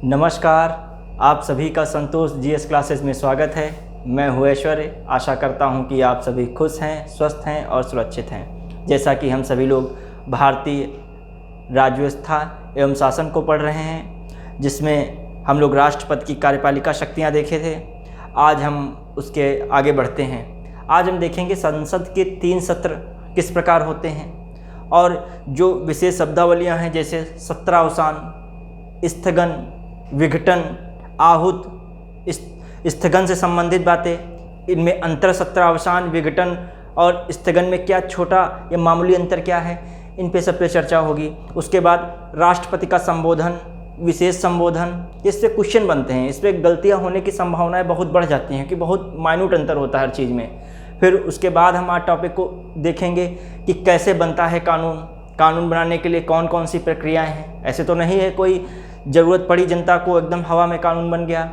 नमस्कार, आप सभी का संतोष जीएस क्लासेस में स्वागत है। मैं हूँ ऐश्वर्य। आशा करता हूँ कि आप सभी खुश हैं, स्वस्थ हैं और सुरक्षित हैं। जैसा कि हम सभी लोग भारतीय राज्य व्यवस्था एवं शासन को पढ़ रहे हैं, जिसमें हम लोग राष्ट्रपति की कार्यपालिका शक्तियाँ देखे थे। आज हम उसके आगे बढ़ते हैं। आज हम देखेंगे संसद के 3 सत्र किस प्रकार होते हैं और जो विशेष शब्दावलियाँ हैं, जैसे सत्रावसान, स्थगन, विघटन, आहूत, स्थगन से संबंधित बातें, इनमें अंतर सत्रावसान, विघटन और स्थगन में क्या छोटा या मामूली अंतर क्या है, इन पे सब पे चर्चा होगी। उसके बाद राष्ट्रपति का संबोधन, विशेष संबोधन, इससे क्वेश्चन बनते हैं। इस पर गलतियाँ होने की संभावनाएं बहुत बढ़ जाती हैं कि बहुत माइन्यूट अंतर होता है हर चीज़ में। फिर उसके बाद हम आज टॉपिक को देखेंगे कि कैसे बनता है कानून, कानून बनाने के लिए कौन कौन सी प्रक्रियाएँ हैं। ऐसे तो नहीं है कोई ज़रूरत पड़ी जनता को एकदम हवा में कानून बन गया,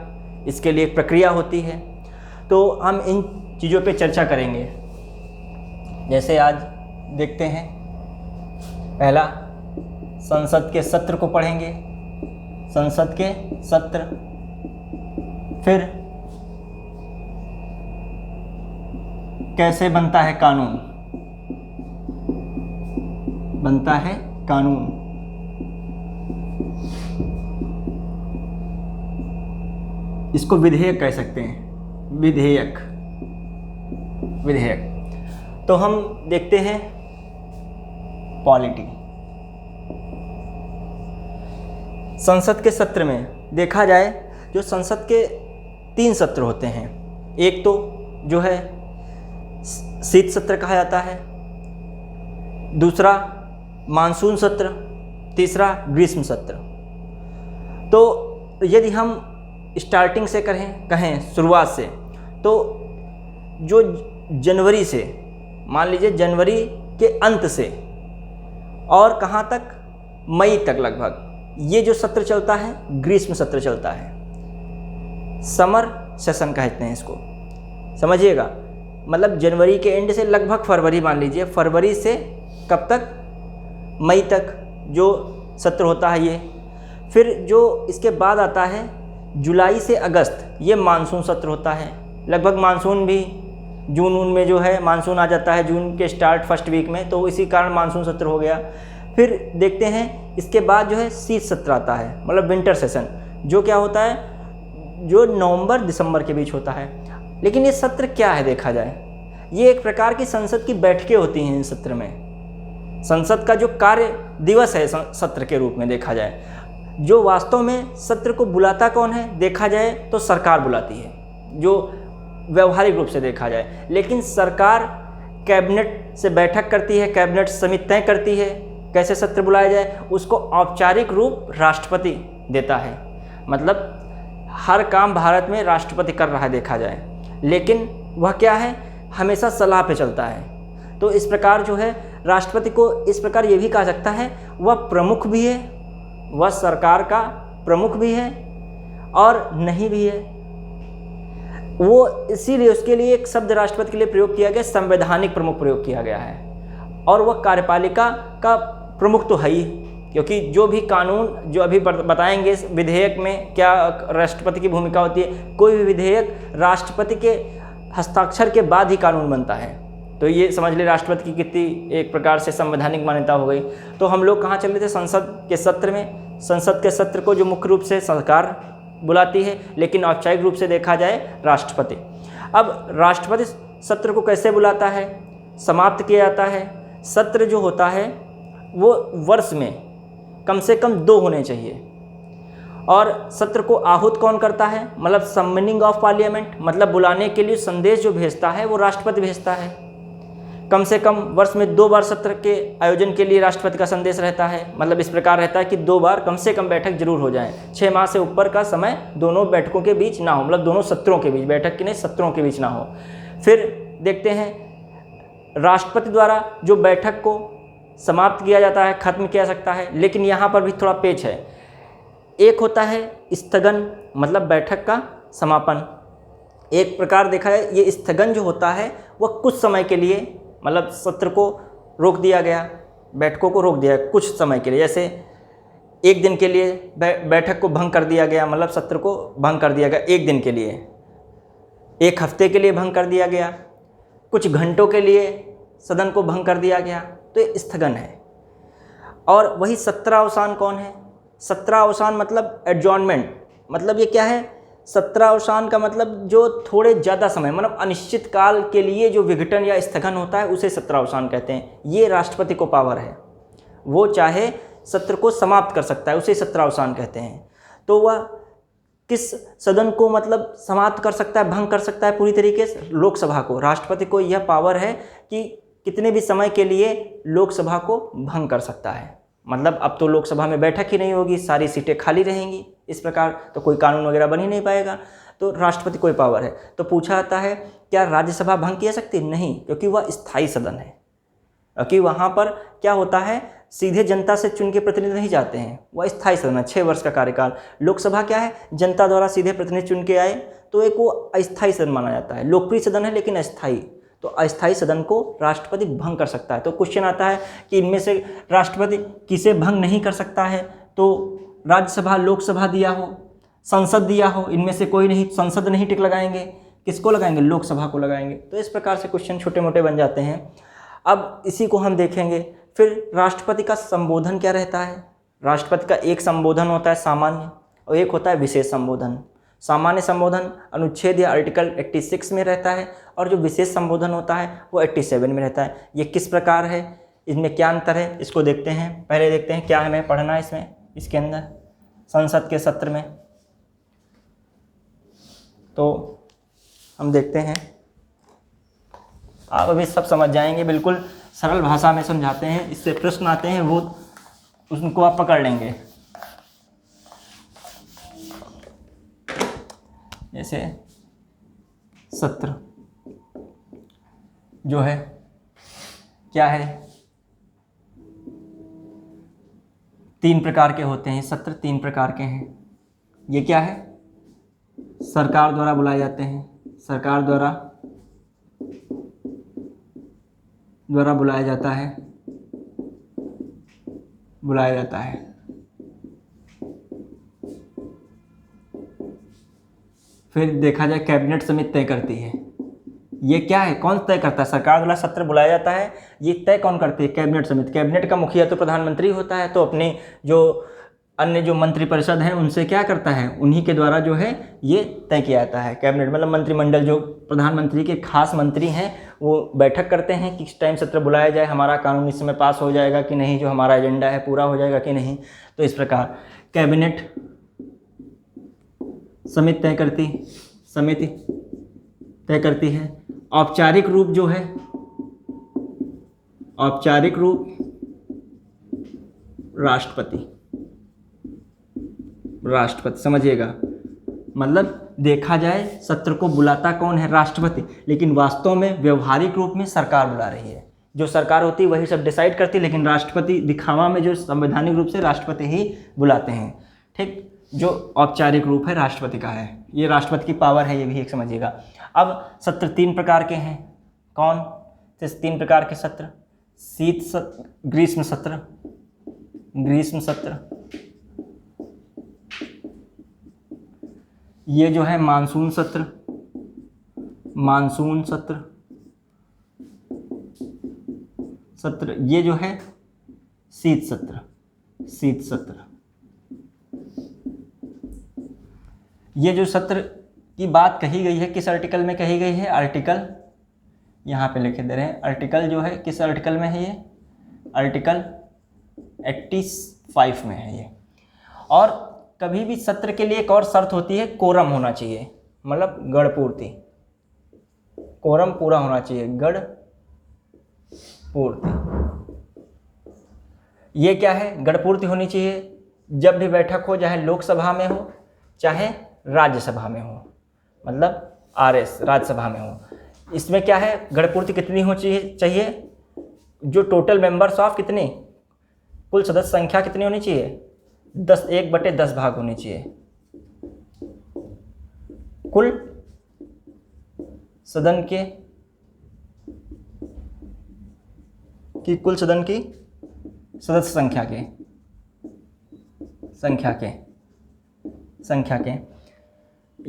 इसके लिए एक प्रक्रिया होती है। तो हम इन चीज़ों पे चर्चा करेंगे। जैसे आज देखते हैं, पहला संसद के सत्र को पढ़ेंगे, संसद के सत्र। फिर कैसे बनता है कानून, बनता है कानून। इसको विधेयक कह सकते हैं, विधेयक, विधेयक। तो हम देखते हैं पॉलिटी। संसद के सत्र में देखा जाए, जो संसद के 3 सत्र होते हैं। एक तो जो है शीत सत्र कहा जाता है, दूसरा मानसून सत्र, तीसरा ग्रीष्म सत्र। तो यदि हम स्टार्टिंग से कहें शुरुआत से, तो जो जनवरी से, मान लीजिए जनवरी के अंत से और कहाँ तक, मई तक लगभग, ये जो सत्र चलता है ग्रीष्म सत्र चलता है। समर सेशन कहते हैं इसको, समझिएगा। मतलब जनवरी के एंड से लगभग फरवरी, मान लीजिए फरवरी से कब तक, मई तक जो सत्र होता है ये। फिर जो इसके बाद आता है जुलाई से अगस्त, ये मानसून सत्र होता है। लगभग मानसून भी जून में जो है मानसून आ जाता है, जून के स्टार्ट फर्स्ट वीक में, तो इसी कारण मानसून सत्र हो गया। फिर देखते हैं इसके बाद जो है शीत सत्र आता है, मतलब विंटर सेशन, जो क्या होता है, जो नवंबर दिसंबर के बीच होता है। लेकिन ये सत्र क्या है देखा जाए, ये एक प्रकार की संसद की बैठकें होती हैं। इस सत्र में संसद का जो कार्य दिवस है सत्र के रूप में देखा जाए। जो वास्तव में सत्र को बुलाता कौन है देखा जाए तो सरकार बुलाती है, जो व्यवहारिक रूप से देखा जाए। लेकिन सरकार कैबिनेट से बैठक करती है, कैबिनेट समिति तय करती है कैसे सत्र बुलाया जाए, उसको औपचारिक रूप राष्ट्रपति देता है। मतलब हर काम भारत में राष्ट्रपति कर रहा है देखा जाए, लेकिन वह क्या है, हमेशा सलाह पे चलता है। तो इस प्रकार जो है राष्ट्रपति को इस प्रकार ये भी कहा सकता है, वह प्रमुख भी है, वह सरकार का प्रमुख भी है और नहीं भी है। वो इसीलिए उसके लिए एक शब्द राष्ट्रपति के लिए प्रयोग किया गया, संवैधानिक प्रमुख प्रयोग किया गया है। और वह कार्यपालिका का प्रमुख तो है ही, क्योंकि जो भी कानून जो अभी बताएंगे इस विधेयक में क्या राष्ट्रपति की भूमिका होती है। कोई भी विधेयक राष्ट्रपति के हस्ताक्षर के बाद ही कानून बनता है। तो ये समझ ले राष्ट्रपति की कितनी एक प्रकार से संवैधानिक मान्यता हो गई। तो हम लोग कहाँ चल रहे थे, संसद के सत्र में। संसद के सत्र को जो मुख्य रूप से सरकार बुलाती है, लेकिन औपचारिक रूप से देखा जाए राष्ट्रपति। अब राष्ट्रपति सत्र को कैसे बुलाता है, समाप्त किया जाता है। सत्र जो होता है वो वर्ष में कम से कम 2 होने चाहिए। और सत्र को आहूत कौन करता है, मतलब समनिंग ऑफ पार्लियामेंट, मतलब बुलाने के लिए संदेश जो भेजता है वो राष्ट्रपति भेजता है। कम से कम वर्ष में 2 बार सत्र के आयोजन के लिए राष्ट्रपति का संदेश रहता है। मतलब इस प्रकार रहता है कि 2 बार कम से कम बैठक जरूर हो जाए, 6 माह से ऊपर का समय दोनों बैठकों के बीच ना हो, मतलब दोनों सत्रों के बीच, बैठक के नहीं सत्रों के बीच ना हो। फिर देखते हैं राष्ट्रपति द्वारा जो बैठक को समाप्त किया जाता है, खत्म किया सकता है। लेकिन यहाँ पर भी थोड़ा पेच है। एक होता है स्थगन, मतलब बैठक का समापन। एक प्रकार देखा जाए, ये स्थगन जो होता है वह कुछ समय के लिए, मतलब सत्र को रोक दिया गया, बैठकों को रोक दिया कुछ समय के लिए। जैसे एक दिन के लिए बैठक को भंग कर दिया गया, मतलब सत्र को भंग कर दिया गया एक दिन के लिए, एक हफ्ते के लिए भंग कर दिया गया, कुछ घंटों के लिए सदन को भंग कर दिया गया, तो ये स्थगन है। और वही सत्रावसान कौन है? सत्रावसान मतलब एडजॉर्नमेंट, मतलब ये क्या है? सत्रावसान का मतलब जो थोड़े ज़्यादा समय, मतलब अनिश्चित काल के लिए जो विघटन या स्थगन होता है उसे सत्रावसान कहते हैं। ये राष्ट्रपति को पावर है, वो चाहे सत्र को समाप्त कर सकता है, उसे सत्रावसान कहते हैं। तो वह किस सदन को मतलब समाप्त कर सकता है, भंग कर सकता है पूरी तरीके से? लोकसभा को। राष्ट्रपति को यह पावर है कि कितने भी समय के लिए लोकसभा को भंग कर सकता है। मतलब अब तो लोकसभा में बैठक ही नहीं होगी, सारी सीटें खाली रहेंगी, इस प्रकार तो कोई कानून वगैरह बन ही नहीं पाएगा। तो राष्ट्रपति को पावर है। तो पूछा जाता है क्या राज्यसभा भंग किया सकती है? नहीं, क्योंकि वह स्थायी सदन है। क्योंकि वहाँ पर क्या होता है, सीधे जनता से चुन के प्रतिनिधि नहीं जाते हैं, वह स्थायी सदन है, 6 वर्ष का कार्यकाल। लोकसभा क्या है, जनता द्वारा सीधे प्रतिनिधि चुन के आए, तो एक वो अस्थायी सदन माना जाता है। लोकप्रिय सदन है लेकिन अस्थायी, तो अस्थायी सदन को राष्ट्रपति भंग कर सकता है। तो क्वेश्चन आता है कि इनमें से राष्ट्रपति किसे भंग नहीं कर सकता है? तो राज्यसभा, लोकसभा दिया हो, संसद दिया हो, इनमें से कोई नहीं। संसद नहीं टिक लगाएंगे, किसको लगाएंगे? लोकसभा को लगाएंगे। तो इस प्रकार से क्वेश्चन छोटे मोटे बन जाते हैं। अब इसी को हम देखेंगे। फिर राष्ट्रपति का संबोधन क्या रहता है? राष्ट्रपति का एक संबोधन होता है सामान्य, और एक होता है विशेष संबोधन। सामान्य संबोधन अनुच्छेद या आर्टिकल 86 में रहता है, और जो विशेष संबोधन होता है वो 87 में रहता है। ये किस प्रकार है, इनमें क्या अंतर है, इसको देखते हैं। पहले देखते हैं क्या हमें पढ़ना है इसमें, इसके अंदर संसद के सत्र में। तो हम देखते हैं, आप अभी सब समझ जाएंगे, बिल्कुल सरल भाषा में समझाते हैं। इससे प्रश्न आते हैं वो उनको आप पकड़ लेंगे। जैसे सत्र जो है क्या है, 3 प्रकार के होते हैं। सत्र 3 प्रकार के हैं। ये क्या है? सरकार द्वारा बुलाए जाते हैं, सरकार द्वारा बुलाया जाता है, फिर देखा जाए कैबिनेट समिति तय करती है। ये क्या है, कौन तय करता है? सरकार द्वारा सत्र बुलाया जाता है, ये तय कौन करती है? कैबिनेट समिति। कैबिनेट का मुखिया तो प्रधानमंत्री होता है, तो अपने जो अन्य जो मंत्रिपरिषद हैं उनसे क्या करता है, उन्हीं के द्वारा जो है ये तय किया जाता है। कैबिनेट मतलब मंत्रिमंडल, जो प्रधानमंत्री के खास मंत्री हैं वो बैठक करते हैं कि किस टाइम सत्र बुलाया जाए, हमारा कानून इस समय पास हो जाएगा कि नहीं, जो हमारा एजेंडा है पूरा हो जाएगा कि नहीं। तो इस प्रकार कैबिनेट समिति तय करती है। औपचारिक रूप जो है, औपचारिक रूप राष्ट्रपति समझिएगा। मतलब देखा जाए सत्र को बुलाता कौन है? राष्ट्रपति, लेकिन वास्तव में व्यवहारिक रूप में सरकार बुला रही है। जो सरकार होती है वही सब डिसाइड करती है, लेकिन राष्ट्रपति दिखावा में जो संवैधानिक रूप से राष्ट्रपति ही बुलाते हैं। ठीक, जो औपचारिक रूप है राष्ट्रपति का है, ये राष्ट्रपति की पावर है, ये भी एक समझिएगा। अब सत्र 3 प्रकार के हैं। कौन से 3 प्रकार के सत्र? शीत सत्र, ग्रीष्म सत्र, ये जो है मानसून सत्र, ये जो है शीत सत्र। ये जो सत्र की बात कही गई है किस आर्टिकल में कही गई है? आर्टिकल यहाँ पे लिखे दे रहे हैं। आर्टिकल जो है किस आर्टिकल में है? ये आर्टिकल 85 में है ये। और कभी भी सत्र के लिए एक और शर्त होती है, कोरम होना चाहिए, मतलब गण पूर्ति, कोरम पूरा होना चाहिए, गण पूर्ति। ये क्या है? गण पूर्ति होनी चाहिए जब भी बैठक हो, चाहे लोकसभा में हो चाहे राज्यसभा में हो, मतलब आरएस राज्यसभा में हो। इसमें क्या है, गणपूर्ति कितनी हो चाहिए? जो टोटल मेंबर्स ऑफ कितने, कुल सदस्य संख्या कितनी होनी चाहिए? 1/10 भाग होनी चाहिए। कुल सदन की कुल सदन की सदस्य संख्या के संख्या के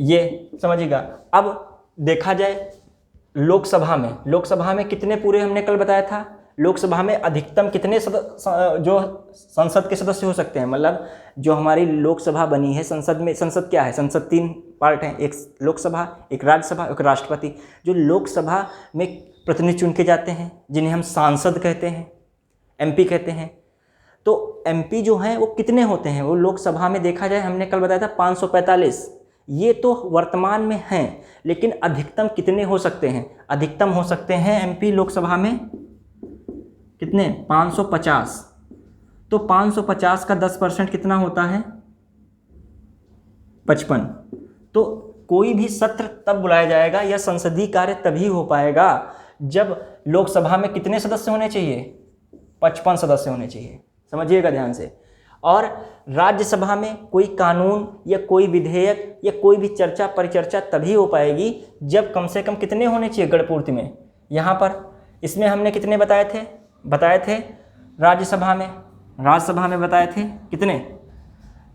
ये समझिएगा। अब देखा जाए लोकसभा में कितने पूरे हमने कल बताया था, लोकसभा में अधिकतम कितने जो संसद के सदस्य हो सकते हैं, मतलब जो हमारी लोकसभा बनी है, संसद क्या है, संसद 3 पार्ट हैं, एक लोकसभा, एक राज्यसभा, एक राष्ट्रपति। जो लोकसभा में प्रतिनिधि चुन के जाते हैं जिन्हें हम सांसद कहते हैं, MP कहते हैं, तो MP जो हैं वो कितने होते हैं, वो लोकसभा में देखा जाए हमने कल बताया था 545। ये तो वर्तमान में हैं, लेकिन अधिकतम कितने हो सकते हैं, अधिकतम हो सकते हैं MP लोकसभा में कितने, 550। तो 550 का 10% कितना होता है, 55। तो कोई भी सत्र तब बुलाया जाएगा या संसदीय कार्य तभी हो पाएगा जब लोकसभा में कितने सदस्य होने चाहिए, 55 सदस्य होने चाहिए, समझिएगा ध्यान से। और राज्यसभा में कोई कानून या कोई विधेयक या कोई भी चर्चा परिचर्चा तभी हो पाएगी जब कम से कम कितने होने चाहिए गणपूर्ति में। यहाँ पर इसमें हमने कितने बताए थे राज्यसभा में बताए थे कितने,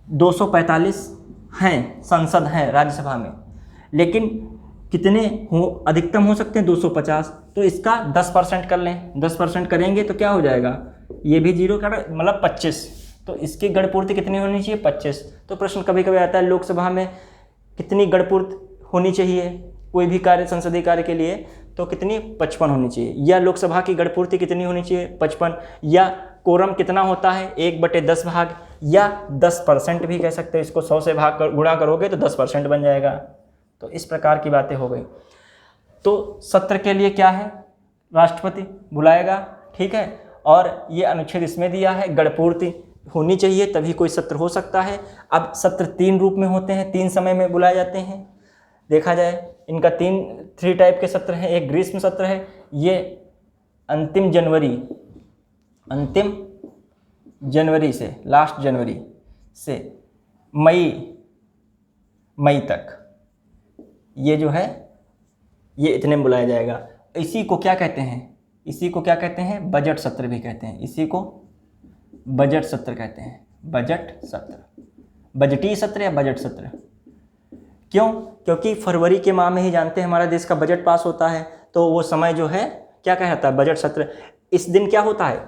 245 हैं संसद हैं राज्यसभा में, लेकिन कितने अधिकतम हो सकते हैं 250। तो इसका 10% कर लें, 10% करेंगे तो क्या हो जाएगा, ये भी 0 का मतलब 25। तो इसकी गणपूर्ति कितनी होनी चाहिए, 25। तो प्रश्न कभी कभी आता है लोकसभा में कितनी गणपूर्ति होनी चाहिए कोई भी कार्य, संसदीय कार्य के लिए, तो कितनी, 55 होनी चाहिए। या लोकसभा की गणपूर्ति कितनी होनी चाहिए, 55। या कोरम कितना होता है, 1/10 भाग, या 10% भी कह सकते हैं इसको, 100 से गुणा करोगे तो 10% बन जाएगा। तो इस प्रकार की बातें हो गई। तो सत्र के लिए क्या है, राष्ट्रपति बुलाएगा, ठीक है। और ये अनुच्छेद इसमें दिया है, गणपूर्ति होनी चाहिए तभी कोई सत्र हो सकता है। अब सत्र 3 रूप में होते हैं, 3 समय में बुलाए जाते हैं। देखा जाए इनका 3 टाइप के सत्र हैं। एक ग्रीष्म सत्र है, ये अंतिम जनवरी से, लास्ट जनवरी से मई तक, ये जो है ये इतने में बुलाया जाएगा। इसी को क्या कहते हैं, बजट सत्र भी कहते हैं। इसी को बजट सत्र कहते हैं, बजट सत्र, बजटीय सत्र या बजट सत्र। क्यों, क्योंकि फरवरी के माह में ही जानते हैं हमारा देश का बजट पास होता है, तो वो समय जो है क्या कहता है, बजट सत्र। इस दिन क्या होता है,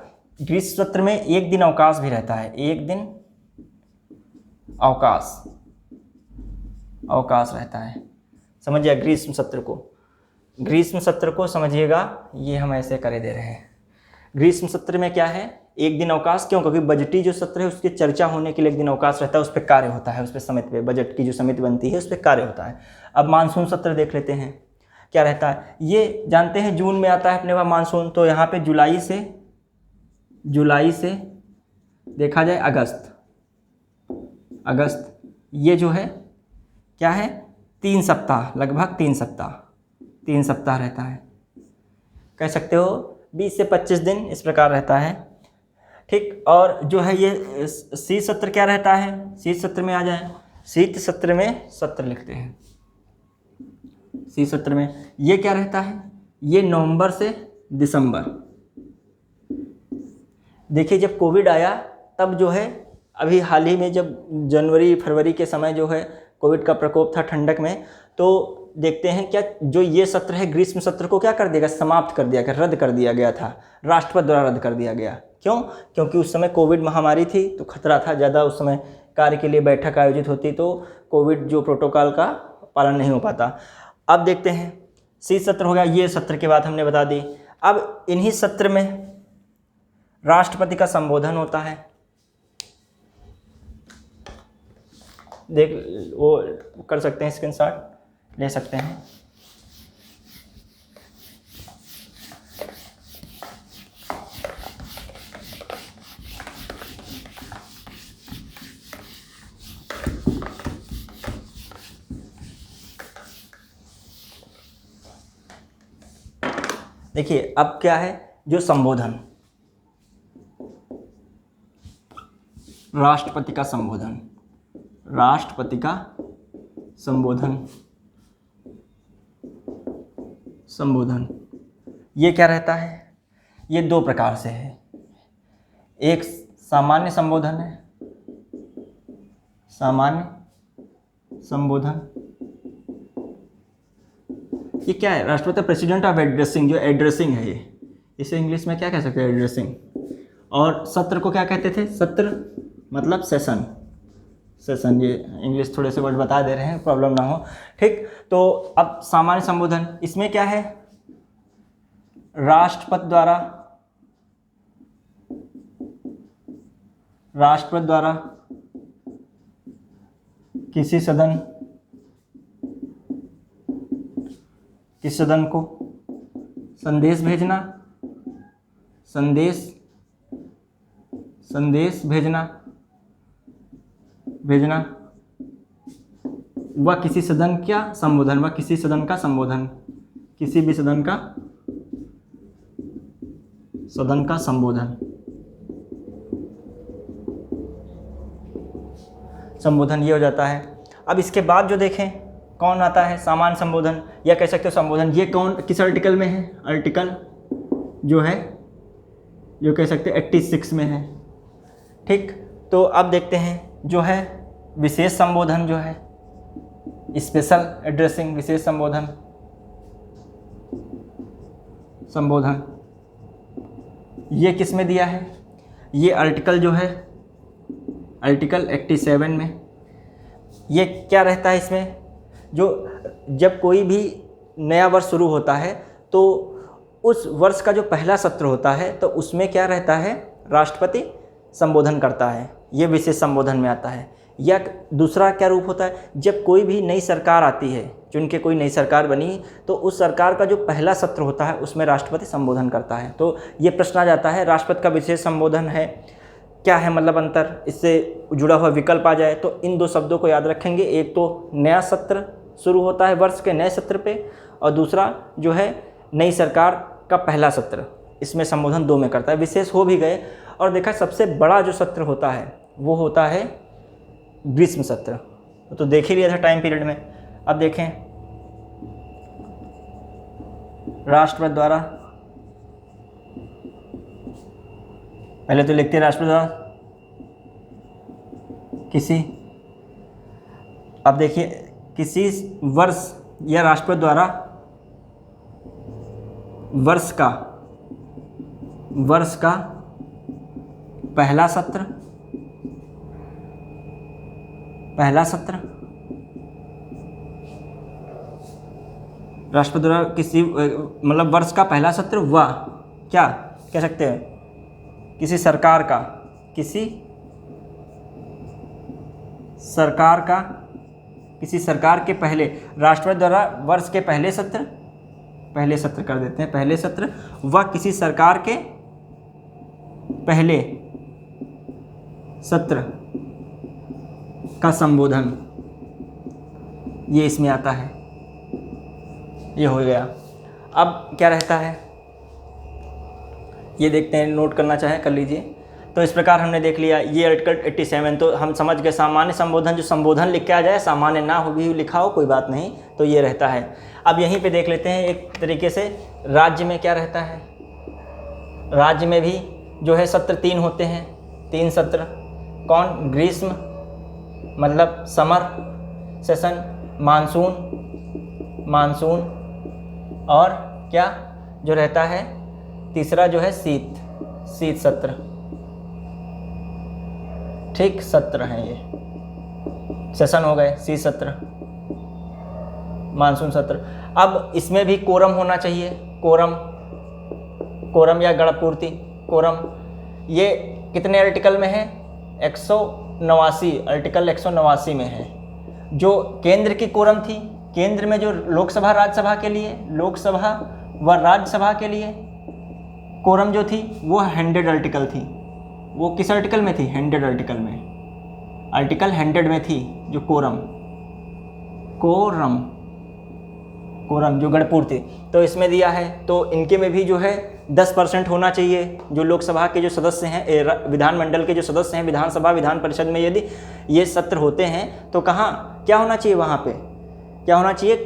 ग्रीष्म सत्र में 1 दिन अवकाश भी रहता है, 1 दिन अवकाश रहता है। समझिए ग्रीष्म सत्र को समझिएगा, ये हम ऐसे करे दे रहे हैं। ग्रीष्म सत्र में क्या है, 1 दिन अवकाश। क्यों, क्योंकि बजटीय जो सत्र है उसकी चर्चा होने के लिए 1 दिन अवकाश रहता है, उस पर कार्य होता है, उस पर समिति पे, बजट की जो समिति बनती है उस पर कार्य होता है। अब मानसून सत्र देख लेते हैं क्या रहता है। ये जानते हैं जून में आता है अपने वहाँ मानसून, तो यहाँ पे जुलाई से देखा जाए अगस्त, ये जो है क्या है, 3 सप्ताह, लगभग 3 सप्ताह रहता है, कह सकते हो 20 से 25 दिन इस प्रकार रहता है, ठीक। और जो है ये शीत सत्र क्या रहता है, शीत सत्र में आ जाए, शीत सत्र में सत्र लिखते हैं। शीत सत्र में ये क्या रहता है, ये नवंबर से दिसंबर। देखिए जब कोविड आया तब जो है, अभी हाल ही में जब जनवरी फरवरी के समय जो है कोविड का प्रकोप था ठंडक में, तो देखते हैं क्या जो ये सत्र है ग्रीष्म सत्र को क्या कर दिया गया, समाप्त कर दिया गया, रद्द कर दिया गया था, राष्ट्रपति द्वारा रद्द कर दिया गया। क्यों, क्योंकि उस समय कोविड महामारी थी तो खतरा था ज़्यादा, उस समय कार्य के लिए बैठक आयोजित होती तो कोविड जो प्रोटोकॉल का पालन नहीं हो पाता। अब देखते हैं शीत सत्र हो गया, ये सत्र के बाद हमने बता दी। अब इन्हीं सत्र में राष्ट्रपति का संबोधन होता है, देख वो कर सकते हैं, स्क्रीनशॉट ले सकते हैं। देखिए अब क्या है, जो संबोधन, राष्ट्रपति का संबोधन ये क्या रहता है, ये 2 प्रकार से है। एक सामान्य संबोधन है, सामान्य संबोधन। ये क्या है? राष्ट्रपति प्रेसिडेंट ऑफ एड्रेसिंग, जो एड्रेसिंग है ये, इसे इंग्लिश में क्या कह सकते हैं? एड्रेसिंग। और सत्र को क्या कहते थे? सत्र मतलब सेशन। सेशन, ये इंग्लिश थोड़े से वर्ड बता दे रहे हैं, प्रॉब्लम ना हो, ठीक। तो अब सामान्य संबोधन, इसमें क्या है? राष्ट्रपति द्वारा किसी सदन को संदेश भेजना व किसी सदन का संबोधन, किसी भी सदन का संबोधन ये हो जाता है। अब इसके बाद जो देखें कौन आता है? सामान्य संबोधन, या कह सकते हो संबोधन। ये कौन, किस आर्टिकल में है? आर्टिकल जो है, जो कह सकते हैं 86 में है, ठीक। तो अब देखते हैं जो है विशेष संबोधन, जो है स्पेशल एड्रेसिंग, विशेष संबोधन ये किस में दिया है? ये आर्टिकल जो है, आर्टिकल 87 में। ये क्या रहता है इसमें? जो जब कोई भी नया वर्ष शुरू होता है तो उस वर्ष का जो पहला सत्र होता है तो उसमें क्या रहता है? राष्ट्रपति संबोधन करता है, ये विशेष संबोधन में आता है। या दूसरा क्या रूप होता है? जब कोई भी नई सरकार आती है, चुन के कोई नई सरकार बनी, तो उस सरकार का जो पहला सत्र होता है उसमें राष्ट्रपति संबोधन करता है। तो ये प्रश्न आ जाता है, राष्ट्रपति का विशेष संबोधन है, क्या है मतलब अंतर? इससे जुड़ा हुआ विकल्प आ जाए तो इन दो शब्दों को याद रखेंगे। एक तो नया सत्र शुरू होता है वर्ष के नए सत्र पे, और दूसरा जो है नई सरकार का पहला सत्र, इसमें संबोधन 2 में करता है। विशेष हो भी गए। और देखा सबसे बड़ा जो सत्र होता है वो होता है ग्रीष्म सत्र, तो देख ही लिया था टाइम पीरियड में। अब देखें, राष्ट्रपति द्वारा, पहले तो लिखते हैं राष्ट्रपति द्वारा किसी, अब देखिए किसी वर्ष या राष्ट्रपति द्वारा वर्ष का पहला सत्र राष्ट्रपति द्वारा किसी मतलब वर्ष का पहला सत्र व क्या कह सकते हैं? किसी सरकार के पहले, राष्ट्रपति द्वारा वर्ष के पहले सत्र कर देते हैं, पहले सत्र व किसी सरकार के पहले सत्र का संबोधन, ये इसमें आता है। ये हो गया। अब क्या रहता है ये देखते हैं, नोट करना चाहे कर लीजिए। तो इस प्रकार हमने देख लिया ये आर्टिकल 87। तो हम समझ गए सामान्य संबोधन, जो संबोधन लिख के आ जाए, सामान्य ना हो भी लिखा हो कोई बात नहीं, तो ये रहता है। अब यहीं पे देख लेते हैं एक तरीके से राज्य में क्या रहता है। राज्य में भी जो है सत्र 3 होते हैं, 3 सत्र। कौन? ग्रीष्म मतलब समर सेशन, मानसून और क्या जो रहता है तीसरा जो है शीत सत्र, ठीक। सत्र हैं ये, सेशन हो गए, शीत सत्र, मानसून सत्र। अब इसमें भी कोरम होना चाहिए, कोरम या गणपूर्ति। कोरम ये कितने आर्टिकल में है? 189, आर्टिकल 189 में है। जो केंद्र की कोरम थी, केंद्र में जो लोकसभा राज्यसभा के लिए, लोकसभा व राज्यसभा के लिए कोरम जो थी वो 100 आर्टिकल थी। वो किस आर्टिकल में थी? 100 आर्टिकल में, आर्टिकल 100 में थी जो कोरम जो गणपूर्ति। तो इसमें दिया है, तो इनके में भी जो है 10% होना चाहिए। जो लोकसभा के जो सदस्य हैं, विधानमंडल के जो सदस्य हैं, विधानसभा विधान परिषद में यदि ये सत्र होते हैं तो कहाँ क्या होना चाहिए? वहाँ पे क्या होना चाहिए?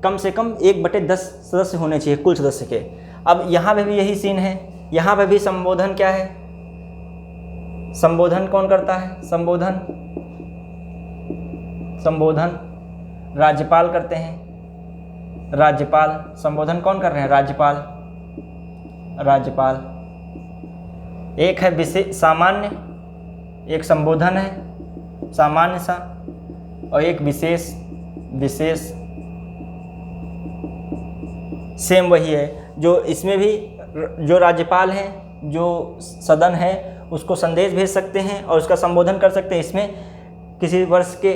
कम से कम 1/10 सदस्य होने चाहिए कुल सदस्य के। अब यहाँ पे भी यही सीन है, यहाँ पे भी संबोधन क्या है? संबोधन कौन करता है? संबोधन संबोधन राज्यपाल करते हैं। राज्यपाल संबोधन कौन कर रहे हैं? राज्यपाल। राज्यपाल। एक है विशेष सामान्य, एक संबोधन है सामान्य सा, और एक विशेष। विशेष सेम वही है जो इसमें भी जो राज्यपाल हैं, जो सदन है उसको संदेश भेज सकते हैं और उसका संबोधन कर सकते हैं। इसमें किसी वर्ष के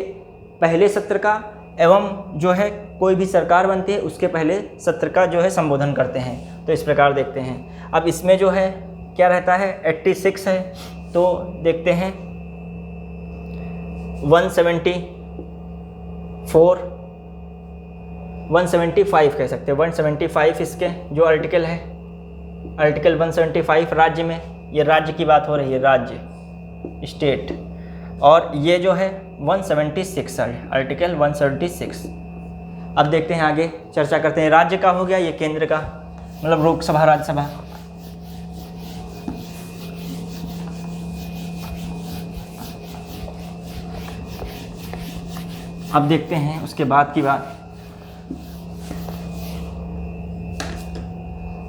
पहले सत्र का एवं जो है कोई भी सरकार बनती है उसके पहले सत्र का जो है संबोधन करते हैं। तो इस प्रकार देखते हैं। अब इसमें जो है क्या रहता है? 86 है, तो देखते हैं 174 175 कह सकते हैं। 175 इसके जो आर्टिकल है, आर्टिकल 175 राज्य में, ये राज्य की बात हो रही है, राज्य स्टेट। और ये जो है 176 है, आर्टिकल 176। अब देखते हैं आगे चर्चा करते हैं। राज्य का हो गया, ये केंद्र का मतलब लोकसभा राज्यसभा। अब देखते हैं उसके बाद की बात।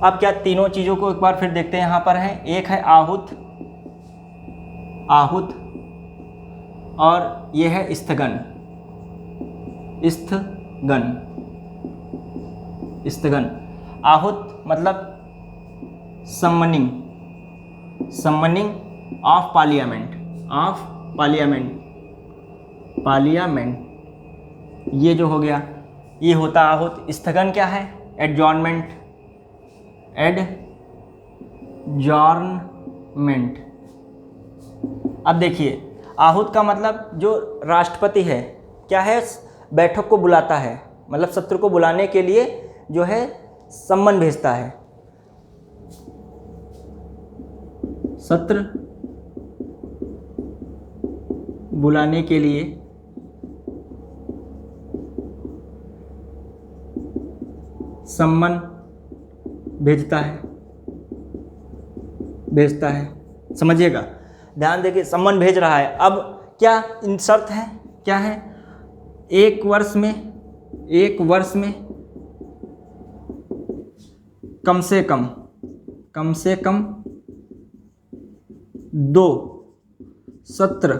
अब क्या तीनों चीज़ों को एक बार फिर देखते हैं। यहाँ पर है, एक है आहूत, आहूत, और ये है स्थगन, स्थगन, स्थगन। आहूत मतलब summoning, summoning of parliament, of parliament, parliament, ये जो हो गया ये होता आहूत। स्थगन क्या है? Adjournment, adjournment. अब देखिए आहूत का मतलब जो राष्ट्रपति है क्या है? बैठक को बुलाता है, मतलब सत्र को बुलाने के लिए जो है सम्मन भेजता है। सत्र बुलाने के लिए सम्मन भेजता है, भेजता है। समझिएगा, ध्यान देखिए, सम्मन भेज रहा है। अब क्या इन शर्त है? क्या है? एक वर्ष में कम से कम 2 सत्र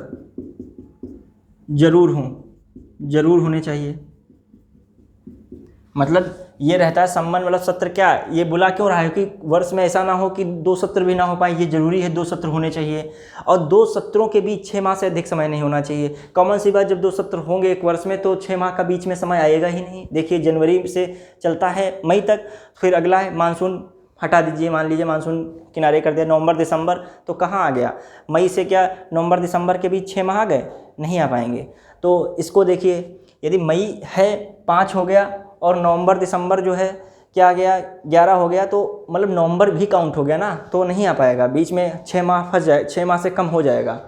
जरूर होने चाहिए। मतलब ये रहता है सम्मन मतलब सत्र। क्या ये बुला क्यों रहा है? कि वर्ष में ऐसा ना हो कि 2 सत्र भी ना हो पाए, ये जरूरी है 2 सत्र होने चाहिए। और 2 सत्रों के बीच 6 माह से अधिक समय नहीं होना चाहिए। कॉमन सी बात, जब 2 सत्र होंगे एक वर्ष में तो 6 माह का बीच में समय आएगा ही नहीं। देखिए जनवरी से चलता है मई तक, फिर अगला है मानसून, हटा दीजिए, मान लीजिए मानसून किनारे कर दिया, नवंबर दिसंबर, तो कहाँ आ गया? मई से क्या नवंबर दिसंबर के बीच 6 माह आ गए? नहीं आ पाएंगे। तो इसको देखिए, यदि मई है 5 हो गया और नवंबर दिसंबर जो है क्या आ गया 11 हो गया, तो मतलब नवंबर भी काउंट हो गया ना, तो नहीं आ पाएगा। बीच में 6 माह फंस जाए, 6 माह से कम हो जाएगा।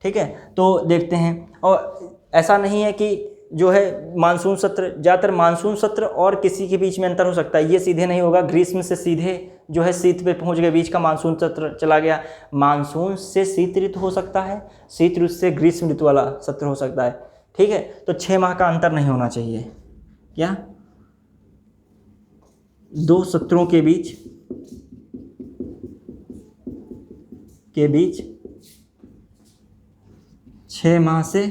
ठीक है, तो देखते हैं। और ऐसा नहीं है कि जो है मानसून सत्र, ज़्यादातर मानसून सत्र और किसी के बीच में अंतर हो सकता है, ये सीधे नहीं होगा। ग्रीष्म से सीधे जो है शीत पे पहुंच गए, बीच का मानसून सत्र चला गया। मानसून से शीत ऋतु हो सकता है, शीत ऋतु से ग्रीष्म ऋतु वाला सत्र हो सकता है। ठीक है, तो 6 माह का अंतर नहीं होना चाहिए। क्या 2 सत्रों के बीच 6 माह से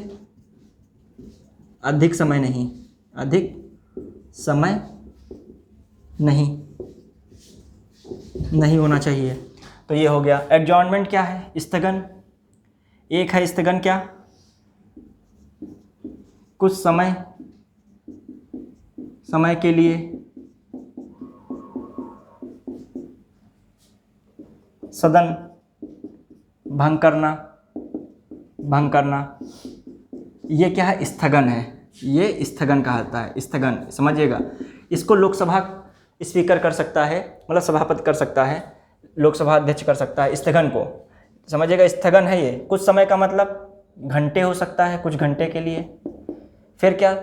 अधिक समय नहीं होना चाहिए। तो ये हो गया। एडजॉर्नमेंट क्या है? स्थगन। एक है स्थगन क्या? कुछ समय के लिए सदन भंग करना, ये क्या है? स्थगन है। ये स्थगन कहलाता है, स्थगन। समझिएगा, इसको लोकसभा स्पीकर कर सकता है, मतलब सभापति कर सकता है, लोकसभा अध्यक्ष कर सकता है स्थगन को। समझिएगा, स्थगन है ये। कुछ समय का मतलब घंटे हो सकता है, कुछ घंटे के लिए। फिर क्या?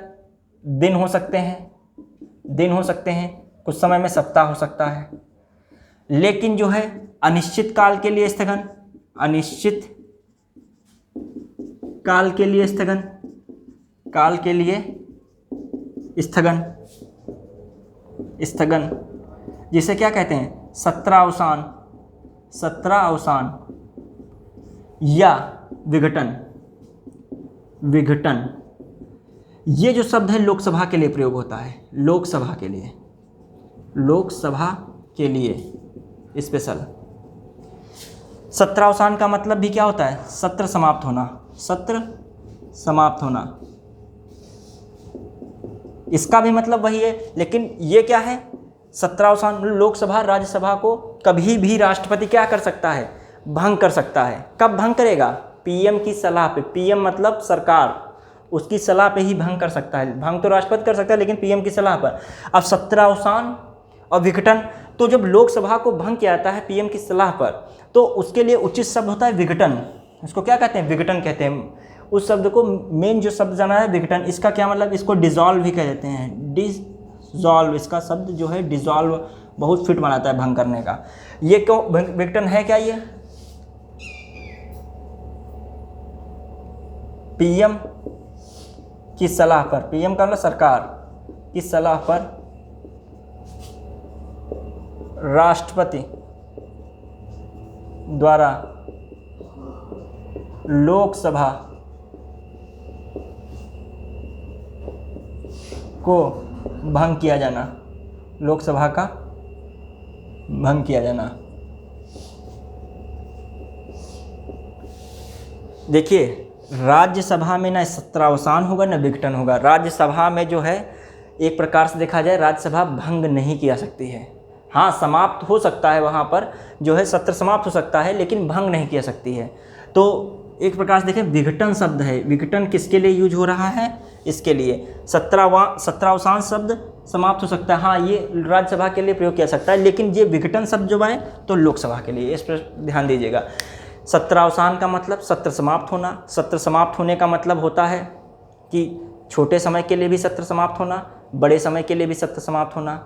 दिन हो सकते हैं, कुछ समय में सप्ताह हो सकता है। लेकिन जो है अनिश्चित काल के लिए स्थगन, अनिश्चित काल के लिए स्थगन, काल के लिए स्थगन, स्थगन जिसे क्या कहते हैं, सत्रावसान, सत्रावसान या विघटन, विघटन। ये जो शब्द है लोकसभा के लिए प्रयोग होता है, लोकसभा के लिए, लोकसभा के लिए स्पेशल। सत्रावसान का मतलब भी क्या होता है, सत्र समाप्त होना, सत्र समाप्त होना। इसका भी मतलब वही है, लेकिन ये क्या है, सत्रावसान। लोकसभा राज्यसभा को कभी भी राष्ट्रपति क्या कर सकता है, भंग कर सकता है। कब भंग करेगा, पीएम की सलाह पे। पीएम मतलब सरकार, उसकी सलाह पे ही भंग कर सकता है। भंग तो राष्ट्रपति कर सकता है, लेकिन पीएम की सलाह पर। अब सत्रावसान और विघटन, तो जब लोकसभा को भंग किया जाता है पीएम की सलाह पर, तो उसके लिए उचित शब्द होता है विघटन। उसको क्या कहते हैं, विघटन कहते हैं। उस शब्द को मेन जो शब्द जाना है विघटन, इसका क्या मतलब, इसको डिजॉल्व भी कह देते हैं, डिजॉल्व। इसका शब्द जो है डिजॉल्व बहुत फिट बनाता है भंग करने का। ये क्यों विघटन है, क्या ये पीएम की सलाह पर, पीएम का मतलब सरकार की सलाह पर राष्ट्रपति द्वारा लोकसभा को भंग किया जाना, लोकसभा का भंग किया जाना। देखिए राज्यसभा में ना सत्रावसान होगा ना विघटन होगा। राज्यसभा में जो है एक प्रकार से देखा जाए राज्यसभा भंग नहीं किया सकती है। हाँ, समाप्त हो सकता है, वहाँ पर जो है सत्र समाप्त हो सकता है, लेकिन भंग नहीं किया सकती है। तो एक प्रकार से देखें विघटन शब्द है, विघटन किसके लिए यूज हो रहा है, इसके लिए। सत्रावसान शब्द समाप्त हो सकता है, हाँ ये राज्यसभा के लिए प्रयोग किया सकता है, लेकिन ये विघटन शब्द जो है तो लोकसभा के लिए, इस पर ध्यान दीजिएगा। सत्रावसान का मतलब सत्र समाप्त होना। सत्र समाप्त होने का मतलब होता है कि छोटे समय के लिए भी सत्र समाप्त होना, बड़े समय के लिए भी सत्र समाप्त होना।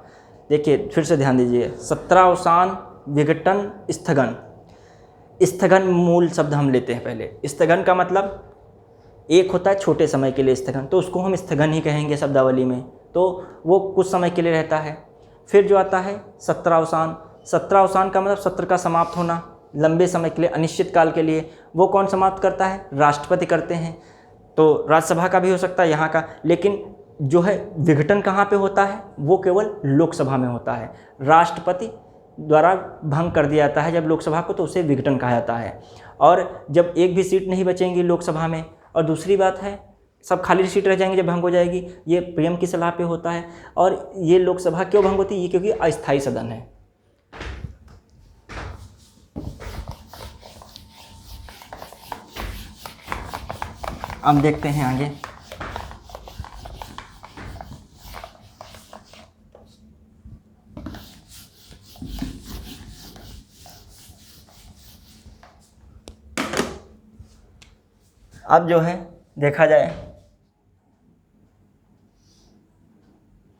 देखिए फिर से ध्यान दीजिए, सत्रावसान, विघटन, स्थगन। स्थगन मूल शब्द हम लेते हैं पहले। स्थगन का मतलब एक होता है छोटे समय के लिए स्थगन, तो उसको हम स्थगन ही कहेंगे शब्दावली में, तो वो कुछ समय के लिए रहता है। फिर जो आता है सत्रावसान, सत्रावसान का मतलब सत्र का समाप्त होना, लंबे समय के लिए, अनिश्चित काल के लिए। वो कौन समाप्त करता है, राष्ट्रपति करते हैं। तो राज्यसभा का भी हो सकता है यहाँ का, लेकिन जो है विघटन कहाँ पे होता है, वो केवल लोकसभा में होता है। राष्ट्रपति द्वारा भंग कर दिया जाता है जब लोकसभा को, तो उसे विघटन कहा जाता है। और जब एक भी सीट नहीं बचेंगी लोकसभा में, और दूसरी बात है सब खाली सीट रह जाएंगी जब भंग हो जाएगी, ये पीएम की सलाह पे होता है। और ये लोकसभा क्यों भंग होती है, ये क्योंकि अस्थायी सदन है। अब देखते हैं आगे। अब जो है देखा जाए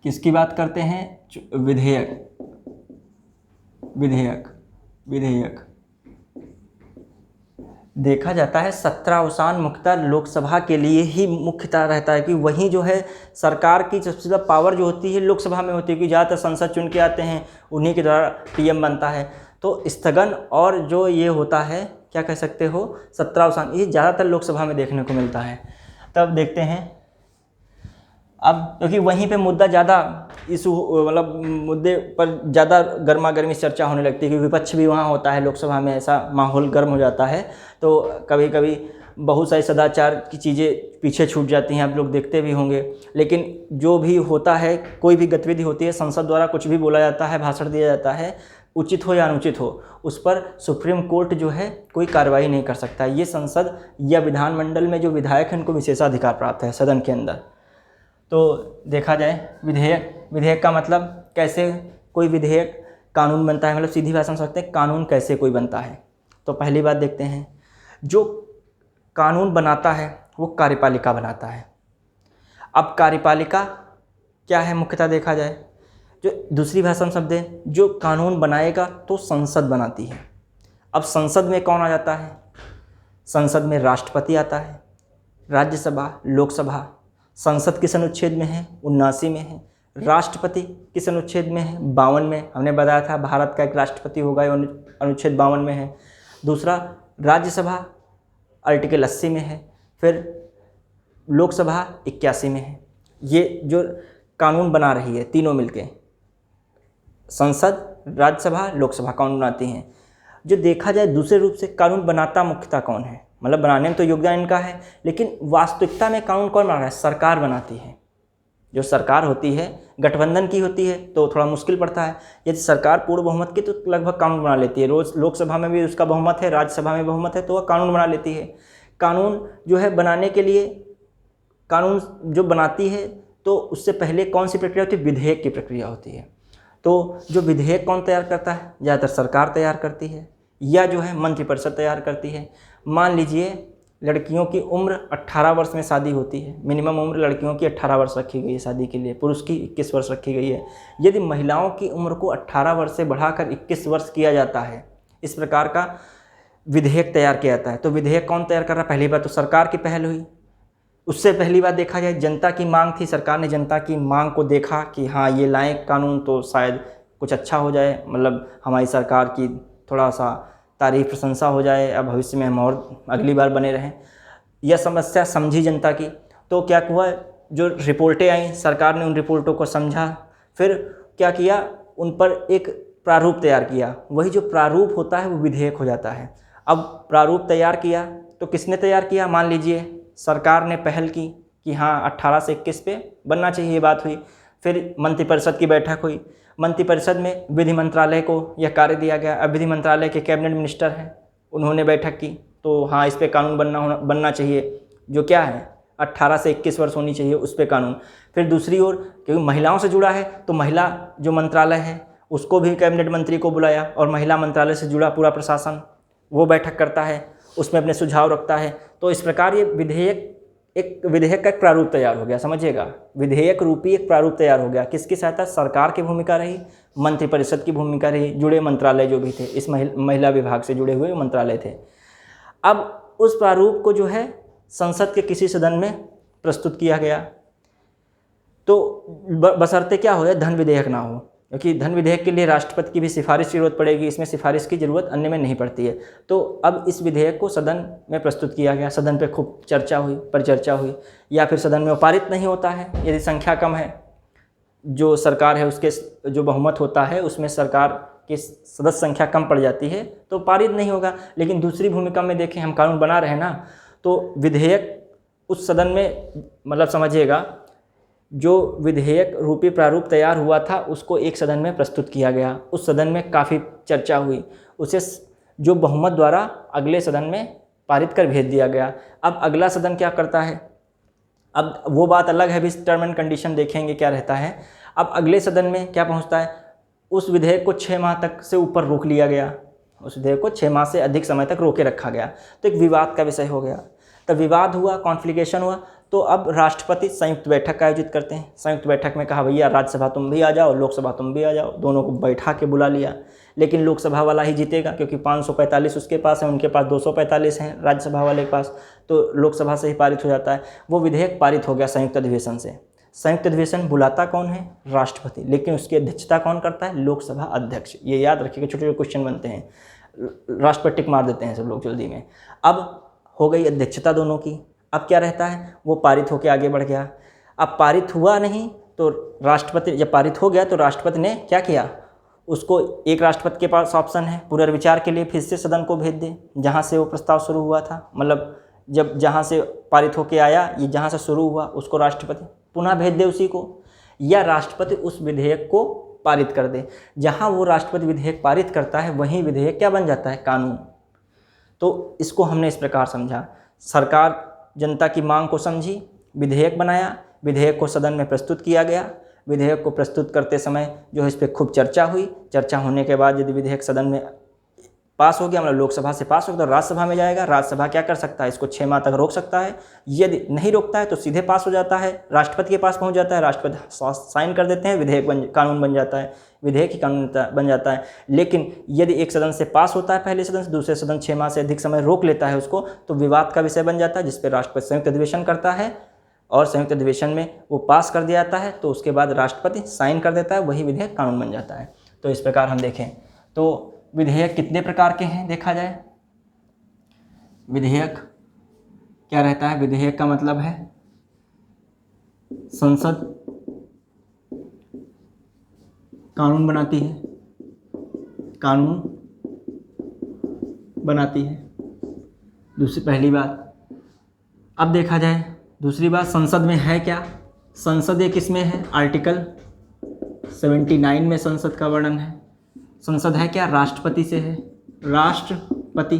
किसकी बात करते हैं, विधेयक, विधेयक, विधेयक। देखा जाता है सत्रावसान मुख्यतः लोकसभा के लिए ही मुख्यतः रहता है कि वहीं जो है सरकार की सबसे ज़्यादा पावर जो होती है लोकसभा में होती है, कि ज़्यादातर संसद चुन के आते हैं, उन्हीं के द्वारा पीएम बनता है। तो स्थगन और जो ये होता है क्या कह सकते हो, सत्रावसान, ये ज़्यादातर लोकसभा में देखने को मिलता है। तब देखते हैं अब, क्योंकि वहीं पे मुद्दा ज़्यादा इशू, मतलब मुद्दे पर ज़्यादा गर्मा गर्मी चर्चा होने लगती है, क्योंकि विपक्ष भी वहाँ होता है लोकसभा में, ऐसा माहौल गर्म हो जाता है। तो कभी कभी बहुत सारी सदाचार की चीज़ें पीछे छूट जाती हैं, आप लोग देखते भी होंगे। लेकिन जो भी होता है, कोई भी गतिविधि होती है, संसद द्वारा कुछ भी बोला जाता है, भाषण दिया जाता है, उचित हो या अनुचित हो, उस पर सुप्रीम कोर्ट जो है कोई कार्रवाई नहीं कर सकता। ये संसद या विधानमंडल में जो विधायक हैं उनको विशेषाधिकार प्राप्त है सदन के अंदर। तो देखा जाए विधेयक, विधेयक का मतलब कैसे कोई विधेयक कानून बनता है, मतलब सीधी भाषा में समझते हैं कानून कैसे कोई बनता है। तो पहली बात देखते हैं, जो कानून बनाता है वो कार्यपालिका बनाता है। अब कार्यपालिका क्या है मुख्यतः देखा जाए, जो दूसरी भाषा में शब्द है, जो कानून बनाएगा तो संसद बनाती है। अब संसद में कौन आ जाता है, संसद में राष्ट्रपति आता है, राज्यसभा, लोकसभा, संसद किस अनुच्छेद में है? 79 में है। राष्ट्रपति किस अनुच्छेद में है? 52 में। हमने बताया था भारत का एक राष्ट्रपति होगा, ये अनुच्छेद 52 में है। दूसरा, राज्यसभा आर्टिकल 80 में है। फिर लोकसभा 81 में है। ये जो कानून बना रही है तीनों मिलके, संसद, राज्यसभा, लोकसभा कानून बनाती हैं। जो देखा जाए दूसरे रूप से, कानून बनाता मुख्यतः कौन है? मतलब बनाने में तो योगदान इनका है, लेकिन वास्तविकता में कानून कौन बना रहा है? सरकार बनाती है। जो सरकार होती है गठबंधन की होती है तो थोड़ा मुश्किल पड़ता है। यदि सरकार पूर्ण बहुमत की तो लगभग कानून बना लेती है। रोज लोकसभा में भी उसका बहुमत है, राज्यसभा में बहुमत है, तो वह कानून बना लेती है। कानून जो है बनाने के लिए, कानून जो बनाती है तो उससे पहले कौन सी प्रक्रिया होती है? विधेयक की प्रक्रिया होती है। तो जो विधेयक कौन तैयार करता है? ज़्यादातर सरकार तैयार करती है या जो है मंत्रिपरिषद तैयार करती है। मान लीजिए लड़कियों की उम्र 18 वर्ष में शादी होती है, मिनिमम उम्र लड़कियों की 18 वर्ष रखी गई है शादी के लिए, पुरुष की 21 वर्ष रखी गई है। यदि महिलाओं की उम्र को 18 वर्ष से बढ़ाकर 21 वर्ष किया जाता है, इस प्रकार का विधेयक तैयार किया जाता है। तो विधेयक कौन तैयार कर रहा है? पहली बात तो सरकार की पहल हुई। उससे पहली बात देखा जाए जनता की मांग थी, सरकार ने जनता की मांग को देखा कि हाँ ये लाएँ कानून तो शायद कुछ अच्छा हो जाए, मतलब हमारी सरकार की थोड़ा सा तारीफ प्रशंसा हो जाए, अब भविष्य में हम और अगली बार बने रहें। यह समस्या समझी जनता की, तो क्या हुआ, जो रिपोर्टें आई सरकार ने उन रिपोर्टों को समझा, फिर क्या किया, उन पर एक प्रारूप तैयार किया। वही जो प्रारूप होता है वो विधेयक हो जाता है। अब प्रारूप तैयार किया तो किसने तैयार किया? मान लीजिए सरकार ने पहल की कि हाँ 18 से 21 पे बनना चाहिए, ये बात हुई। फिर मंत्रिपरिषद की बैठक हुई। मंत्रिपरिषद में विधि मंत्रालय को यह कार्य दिया गया। अब विधि मंत्रालय के कैबिनेट मिनिस्टर हैं, उन्होंने बैठक की तो हाँ इस पे कानून बनना चाहिए, जो क्या है 18 से 21 वर्ष होनी चाहिए उस पे कानून। फिर दूसरी ओर क्योंकि महिलाओं से जुड़ा है तो महिला जो मंत्रालय है उसको भी कैबिनेट मंत्री को बुलाया, और महिला मंत्रालय से जुड़ा पूरा प्रशासन वो बैठक करता है, उसमें अपने सुझाव रखता है। तो इस प्रकार ये विधेयक का एक प्रारूप तैयार हो गया। समझिएगा, विधेयक रूपी एक प्रारूप तैयार हो गया। किसकी सहायता? सरकार की भूमिका रही, मंत्रिपरिषद की भूमिका रही, जुड़े मंत्रालय जो भी थे, इस महिला विभाग से जुड़े हुए मंत्रालय थे। अब उस प्रारूप को जो है संसद के किसी सदन में प्रस्तुत किया गया, तो बशर्ते क्या हो जाए, धन विधेयक ना हो, क्योंकि धन विधेयक के लिए राष्ट्रपति की भी सिफारिश की जरूरत पड़ेगी। इसमें सिफारिश की जरूरत अन्य में नहीं पड़ती है। तो अब इस विधेयक को सदन में प्रस्तुत किया गया, सदन पे खूब चर्चा हुई, परिचर्चा हुई, या फिर सदन में पारित नहीं होता है। यदि संख्या कम है, जो सरकार है उसके जो बहुमत होता है उसमें सरकार की सदस्य संख्या कम पड़ जाती है तो पारित नहीं होगा। लेकिन दूसरी भूमिका में देखें, हम कानून बना रहे हैं ना, तो विधेयक उस सदन में, मतलब समझिएगा, जो विधेयक रूपी प्रारूप तैयार हुआ था उसको एक सदन में प्रस्तुत किया गया। उस सदन में काफ़ी चर्चा हुई, उसे जो बहुमत द्वारा अगले सदन में पारित कर भेज दिया गया। अब अगला सदन क्या करता है, अब वो बात अलग है, भी टर्म एंड कंडीशन देखेंगे क्या रहता है। अब अगले सदन में क्या पहुंचता है, उस विधेयक को 6 माह तक से ऊपर रोक लिया गया, उस विधेयक को 6 माह से अधिक समय तक रोके रखा गया। तो एक विवाद का विषय हो गया। तब विवाद हुआ, कॉन्फ्लिकेशन हुआ, तो अब राष्ट्रपति संयुक्त बैठक का आयोजित करते हैं। संयुक्त बैठक में कहा भैया राज्यसभा तुम भी आ जाओ, लोकसभा तुम भी आ जाओ, दोनों को बैठा के बुला लिया। लेकिन लोकसभा वाला ही जीतेगा, क्योंकि 545 उसके पास है, उनके पास 245 हैं राज्यसभा वाले के पास, तो लोकसभा से ही पारित हो जाता है। वो विधेयक पारित हो गया संयुक्त अधिवेशन से। संयुक्त अधिवेशन बुलाता कौन है? राष्ट्रपति। लेकिन उसकी अध्यक्षता कौन करता है? लोकसभा अध्यक्ष। ये याद रखिएगा, छोटे छोटे क्वेश्चन बनते हैं, राष्ट्रपति टिक मार देते हैं सब लोग जल्दी में। अब हो गई अध्यक्षता दोनों की। अब क्या रहता है, वो पारित होकर आगे बढ़ गया। अब पारित हुआ नहीं तो राष्ट्रपति, जब पारित हो गया तो राष्ट्रपति ने क्या किया, उसको, एक राष्ट्रपति के पास ऑप्शन है पुनर्विचार के लिए फिर से सदन को भेज दे जहाँ से वो प्रस्ताव शुरू हुआ था। मतलब जब जहाँ से पारित होकर आया, ये जहाँ से शुरू हुआ उसको राष्ट्रपति पुनः भेज दे उसी को, या राष्ट्रपति उस विधेयक को पारित कर दे। जहाँ वो राष्ट्रपति विधेयक पारित करता है वहीं विधेयक क्या बन जाता है, कानून। तो इसको हमने इस प्रकार समझा, सरकार जनता की मांग को समझी, विधेयक बनाया, विधेयक को सदन में प्रस्तुत किया गया। विधेयक को प्रस्तुत करते समय जो है इस पर खूब चर्चा हुई। चर्चा होने के बाद यदि विधेयक सदन में पास हो गया, मतलब लोकसभा से पास हो गया, तो राज्यसभा में जाएगा। राज्यसभा क्या कर सकता है, इसको 6 माह तक रोक सकता है। यदि नहीं रोकता है तो सीधे पास हो जाता है, राष्ट्रपति के पास पहुंच जाता है, राष्ट्रपति साइन कर देते हैं, विधेयक कानून बन जाता है, विधेयक ही कानून बन जाता है। लेकिन यदि एक सदन से पास होता है पहले सदन से, दूसरे सदन 6 माह से अधिक समय रोक लेता है उसको, तो विवाद का विषय बन जाता है, जिस पर राष्ट्रपति संयुक्त अधिवेशन करता है और संयुक्त अधिवेशन में वो पास कर दिया जाता है, तो उसके बाद राष्ट्रपति साइन कर देता है, वही विधेयक कानून बन जाता है। तो इस प्रकार हम देखें तो विधेयक कितने प्रकार के हैं देखा जाए। विधेयक क्या रहता है, विधेयक का मतलब है संसद कानून बनाती है, कानून बनाती है। दूसरी पहली बात। अब देखा जाए दूसरी बात, संसद में है क्या, संसद ये किस में है, आर्टिकल 79 में संसद का वर्णन है। संसद है क्या, राष्ट्रपति से है, राष्ट्रपति,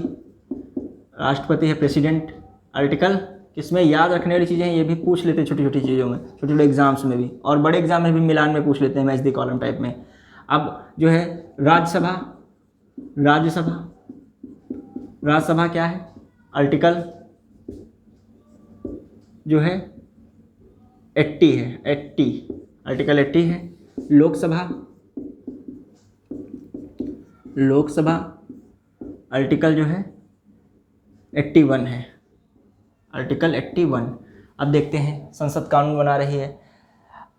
राष्ट्रपति है प्रेसिडेंट। आर्टिकल किसमें, याद रखने वाली चीज़ें हैं, ये भी पूछ लेते हैं छोटी छोटी चीज़ों में, छोटे छोटे एग्जाम्स में भी, और बड़े एग्जाम में भी मिलान में पूछ लेते हैं, मैच द कॉलम टाइप में। अब जो है राज्यसभा, राज्यसभा, राज्यसभा क्या है, आर्टिकल जो है 80 है, 80, आर्टिकल 80 है। लोकसभा, लोकसभा आर्टिकल जो है 81 है, आर्टिकल 81। अब देखते हैं संसद कानून बना रही है।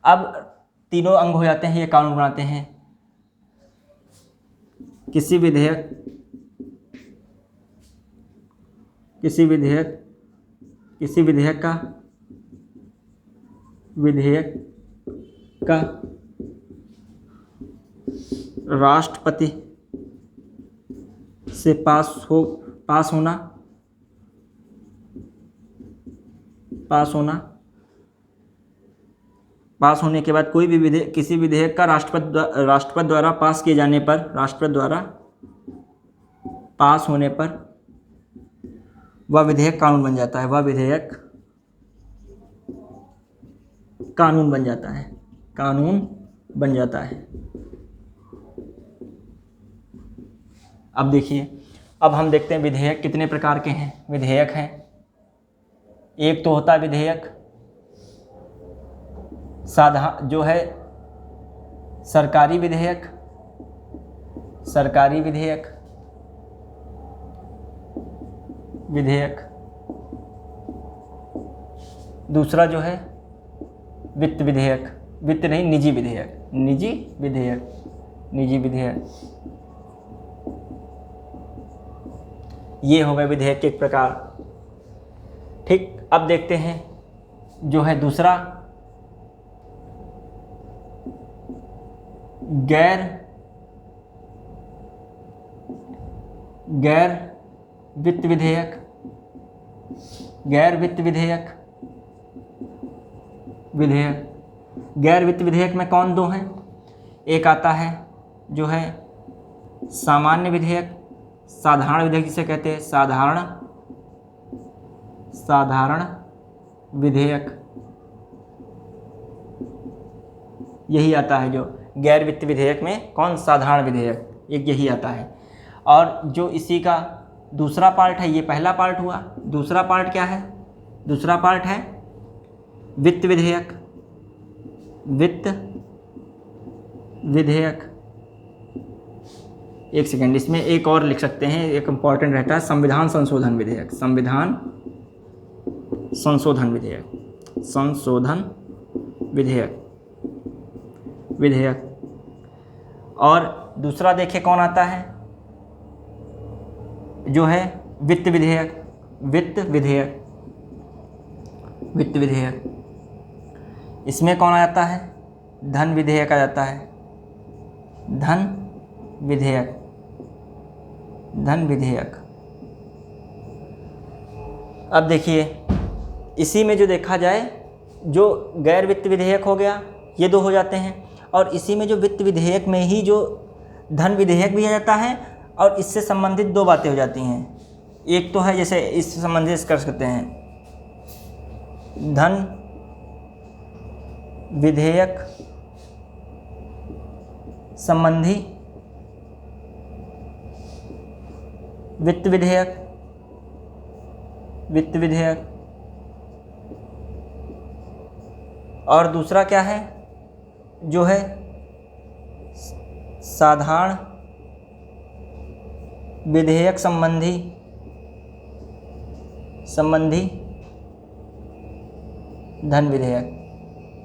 अब तीनों अंग हो जाते हैं, ये कानून बनाते हैं। किसी विधेयक, किसी विधेयक, किसी विधेयक का, विधेयक का राष्ट्रपति से पास होना, पास होने के बाद कोई भी विधेयक, किसी विधेयक का राष्ट्रपति द्वारा पास किए जाने पर, राष्ट्रपति द्वारा पास होने पर वह विधेयक कानून बन जाता है, वह विधेयक कानून बन जाता है, कानून बन जाता है। अब देखिए, अब हम देखते हैं विधेयक कितने प्रकार के हैं। विधेयक हैं, एक तो होता है विधेयक जो है सरकारी विधेयक, सरकारी विधेयक, विधेयक। दूसरा जो है वित्त विधेयक, वित्त नहीं, निजी विधेयक, निजी विधेयक, निजी विधेयक। ये हो गए विधेयक के एक प्रकार। ठीक, अब देखते हैं जो है दूसरा, गैर वित्त विधेयक, गैर वित्त विधेयक, गैर वित्त विधेयक में कौन दो हैं, एक आता है जो है सामान्य विधेयक, साधारण विधेयक जिसे कहते हैं, साधारण विधेयक, यही आता है जो गैर वित्त विधेयक में, कौन, साधारण विधेयक, एक यही आता है। और जो इसी का दूसरा पार्ट है, ये पहला पार्ट हुआ, दूसरा पार्ट क्या है, दूसरा पार्ट है वित्त विधेयक, वित्त विधेयक। एक सेकेंड, इसमें एक और लिख सकते हैं, एक इम्पॉर्टेंट रहता है, संविधान संशोधन विधेयक, संविधान संशोधन विधेयक, संशोधन विधेयक, विधेयक। और दूसरा देखिए कौन आता है, जो है वित्त विधेयक, वित्त विधेयक, वित्त विधेयक। इसमें कौन आ जाता है, धन विधेयक आ जाता है, धन विधेयक, धन विधेयक। अब देखिए इसी में जो देखा जाए, जो गैर वित्त विधेयक हो गया, ये दो हो जाते हैं, और इसी में जो वित्त विधेयक में ही जो धन विधेयक भी आ जाता है, और इससे संबंधित दो बातें हो जाती हैं। एक तो है जैसे इससे संबंधित कर सकते हैं, धन विधेयक संबंधी वित्त विधेयक, वित्त विधेयक। और दूसरा क्या है, जो है साधारण विधेयक संबंधी धन विधेयक,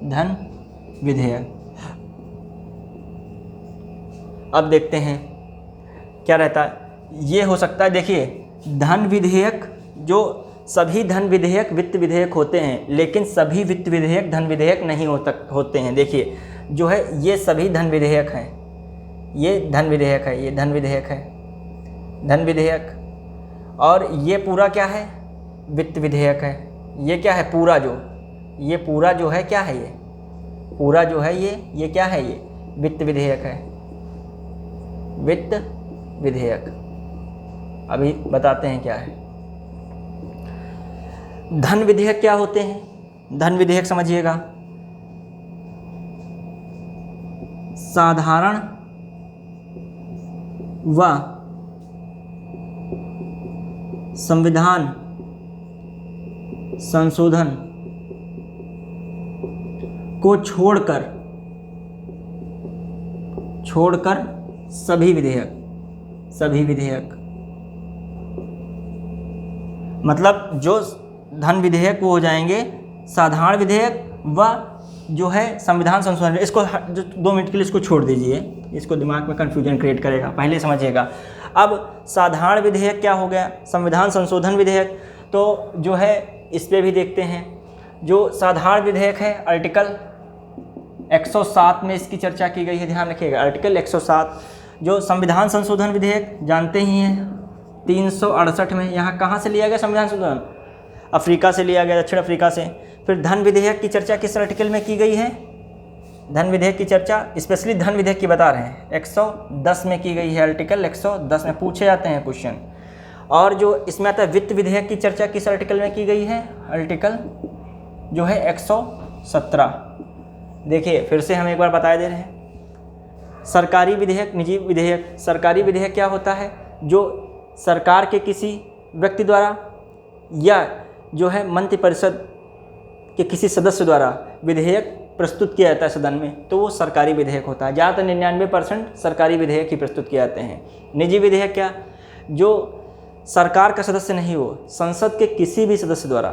धन विधेयक। अब देखते हैं क्या रहता है। ये हो सकता है, देखिए धन विधेयक, जो सभी धन विधेयक वित्त विधेयक होते हैं, लेकिन सभी वित्त विधेयक धन विधेयक नहीं होते हैं। देखिए जो है ये सभी धन विधेयक हैं, ये धन विधेयक है, ये धन विधेयक है, धन विधेयक। और ये पूरा क्या है, वित्त विधेयक है। ये क्या है, पूरा जो, ये पूरा जो है क्या है, ये पूरा जो है ये क्या है, ये वित्त विधेयक है, वित्त विधेयक। अभी बताते हैं क्या है। धन विधेयक क्या होते हैं, धन विधेयक समझिएगा, साधारण व संविधान संशोधन को छोड़कर सभी विधेयक, सभी विधेयक, मतलब जो धन विधेयक वो हो जाएंगे साधारण विधेयक व जो है संविधान संशोधन। इसको जो 2 मिनट के लिए इसको छोड़ दीजिए, इसको दिमाग में कन्फ्यूजन क्रिएट करेगा, पहले समझिएगा। अब साधारण विधेयक क्या हो गया, संविधान संशोधन विधेयक, तो जो है इस पे भी देखते हैं। जो साधारण विधेयक है आर्टिकल 107 में इसकी चर्चा की गई है, ध्यान रखिएगा, आर्टिकल 107। जो संविधान संशोधन विधेयक जानते ही हैं 368 में, यहाँ कहाँ से लिया गया संविधान संशोधन, अफ्रीका से लिया गया, दक्षिण अफ्रीका से। फिर धन विधेयक की चर्चा किस आर्टिकल में की गई है, धन विधेयक की चर्चा स्पेशली धन विधेयक की बता रहे हैं 110 में की गई है, आर्टिकल 110 में पूछे जाते हैं क्वेश्चन। और जो इसमें आता है वित्त विधेयक की चर्चा किस आर्टिकल में की गई है, आर्टिकल जो है 117। देखिए फिर से हम एक बार बता दे रहे हैं। सरकारी विधेयक, निजी विधेयक। सरकारी विधेयक क्या होता है, जो सरकार के किसी व्यक्ति द्वारा या जो है मंत्रिपरिषद के किसी सदस्य द्वारा विधेयक प्रस्तुत किया जाता है सदन में, तो वो सरकारी विधेयक होता है। ज़्यादातर 99% सरकारी विधेयक ही प्रस्तुत किए जाते हैं। निजी विधेयक क्या, जो सरकार का सदस्य नहीं हो, संसद के किसी भी सदस्य द्वारा,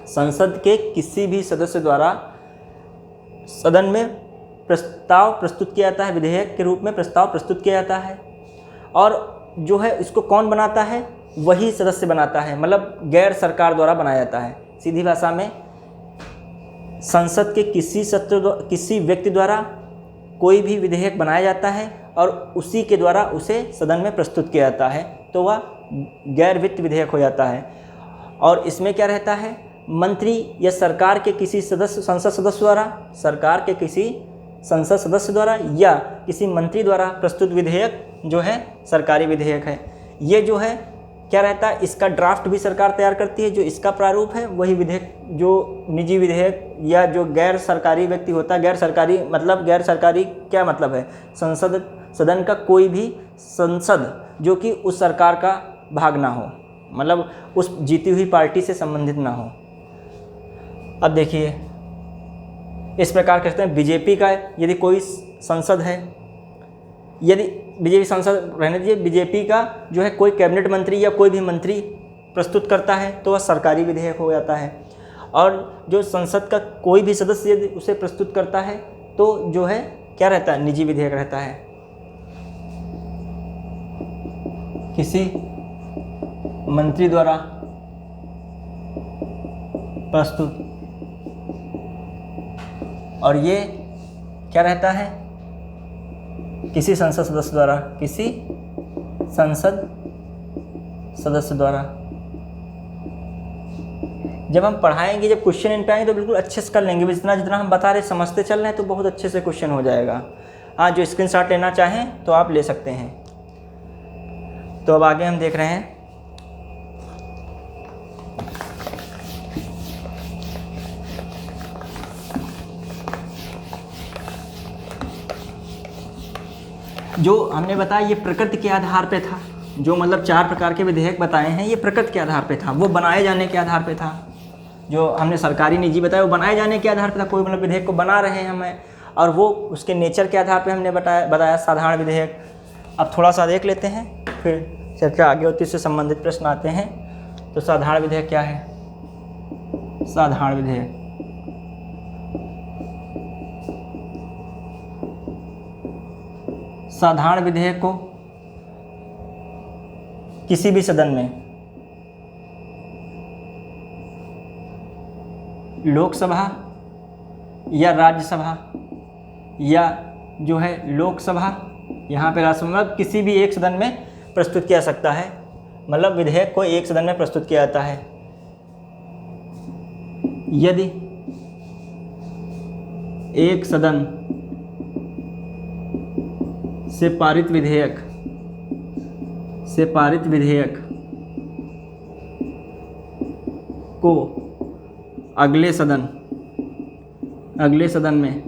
संसद के किसी भी सदस्य द्वारा सदन में प्रस्ताव प्रस्तुत किया जाता है, विधेयक के रूप में प्रस्ताव प्रस्तुत किया जाता है। और जो है इसको कौन बनाता है, वही सदस्य बनाता है, मतलब गैर सरकार द्वारा बनाया जाता है। सीधी भाषा में संसद के किसी व्यक्ति द्वारा कोई भी विधेयक बनाया जाता है और उसी के द्वारा उसे सदन में प्रस्तुत किया जाता है, तो वह गैर वित्त विधेयक हो जाता है। और इसमें क्या रहता है, मंत्री या सरकार के किसी सदस्य, संसद सदस्य द्वारा, सरकार के किसी संसद सदस्य द्वारा या किसी मंत्री द्वारा प्रस्तुत विधेयक जो है सरकारी विधेयक है। ये जो है क्या रहता है, इसका ड्राफ्ट भी सरकार तैयार करती है, जो इसका प्रारूप है वही विधेयक, जो निजी विधेयक या जो गैर सरकारी व्यक्ति होता है, गैर सरकारी मतलब गैर सरकारी क्या मतलब है, सदन का कोई भी संसद जो कि उस सरकार का भाग ना हो, मतलब उस जीती हुई पार्टी से संबंधित ना हो। अब देखिए इस प्रकार कहते हैं बीजेपी का यदि कोई संसद है, यदि बीजेपी संसद रहने दीजिए, बीजेपी का जो है कोई कैबिनेट मंत्री या कोई भी मंत्री प्रस्तुत करता है तो वह सरकारी विधेयक हो जाता है। और जो संसद का कोई भी सदस्य यदि उसे प्रस्तुत करता है तो जो है क्या रहता है, निजी विधेयक रहता है। किसी मंत्री द्वारा प्रस्तुत, और ये क्या रहता है, किसी संसद सदस्य द्वारा, किसी संसद सदस्य द्वारा। जब हम पढ़ाएंगे, जब क्वेश्चन इन पे आएंगे तो बिल्कुल अच्छे से कर लेंगे। जितना जितना हम बता रहे समझते चल रहे हैं तो बहुत अच्छे से क्वेश्चन हो जाएगा। हाँ, जो स्क्रीनशॉट लेना चाहें तो आप ले सकते हैं। तो अब आगे हम देख रहे हैं जो हमने बताया ये प्रकृति के आधार पे था, जो मतलब 4 प्रकार के विधेयक बताए हैं ये प्रकृति के आधार पे था, वो बनाए जाने के आधार पे था। जो हमने सरकारी निजी बताया वो बनाए जाने के आधार पे था, कोई मतलब विधेयक को बना रहे हैं हमें, और वो उसके नेचर के आधार पे हमने बताया साधारण विधेयक। अब थोड़ा सा देख लेते हैं, फिर चर्चा आगे होती है, इससे संबंधित प्रश्न आते हैं। तो साधारण विधेयक क्या है, साधारण विधेयक साधारण विधेयक को किसी भी सदन में, लोकसभा या राज्यसभा या जो है लोकसभा, यहाँ पे राज्यसभा, मतलब किसी भी एक सदन में प्रस्तुत किया सकता है। मतलब विधेयक को एक सदन में प्रस्तुत किया जाता है। यदि एक सदन से पारित विधेयक को अगले सदन में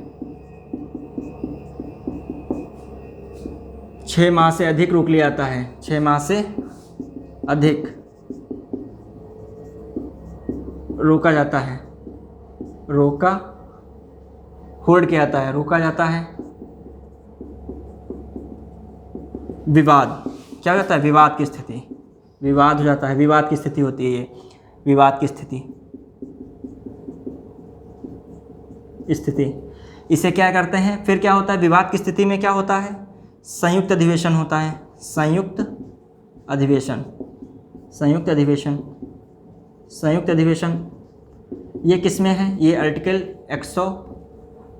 6 माह से अधिक रोक लिया जाता है, 6 माह से अधिक रोका जाता है, होल्ड किया जाता है, रोका जाता है। विवाद क्या हो जाता है? विवाद की स्थिति, विवाद हो जाता है, विवाद की स्थिति होती है ये, विवाद की स्थिति। इसे क्या करते हैं? फिर क्या होता है विवाद की स्थिति में? क्या होता है? संयुक्त अधिवेशन होता है, संयुक्त अधिवेशन। ये किस में है? ये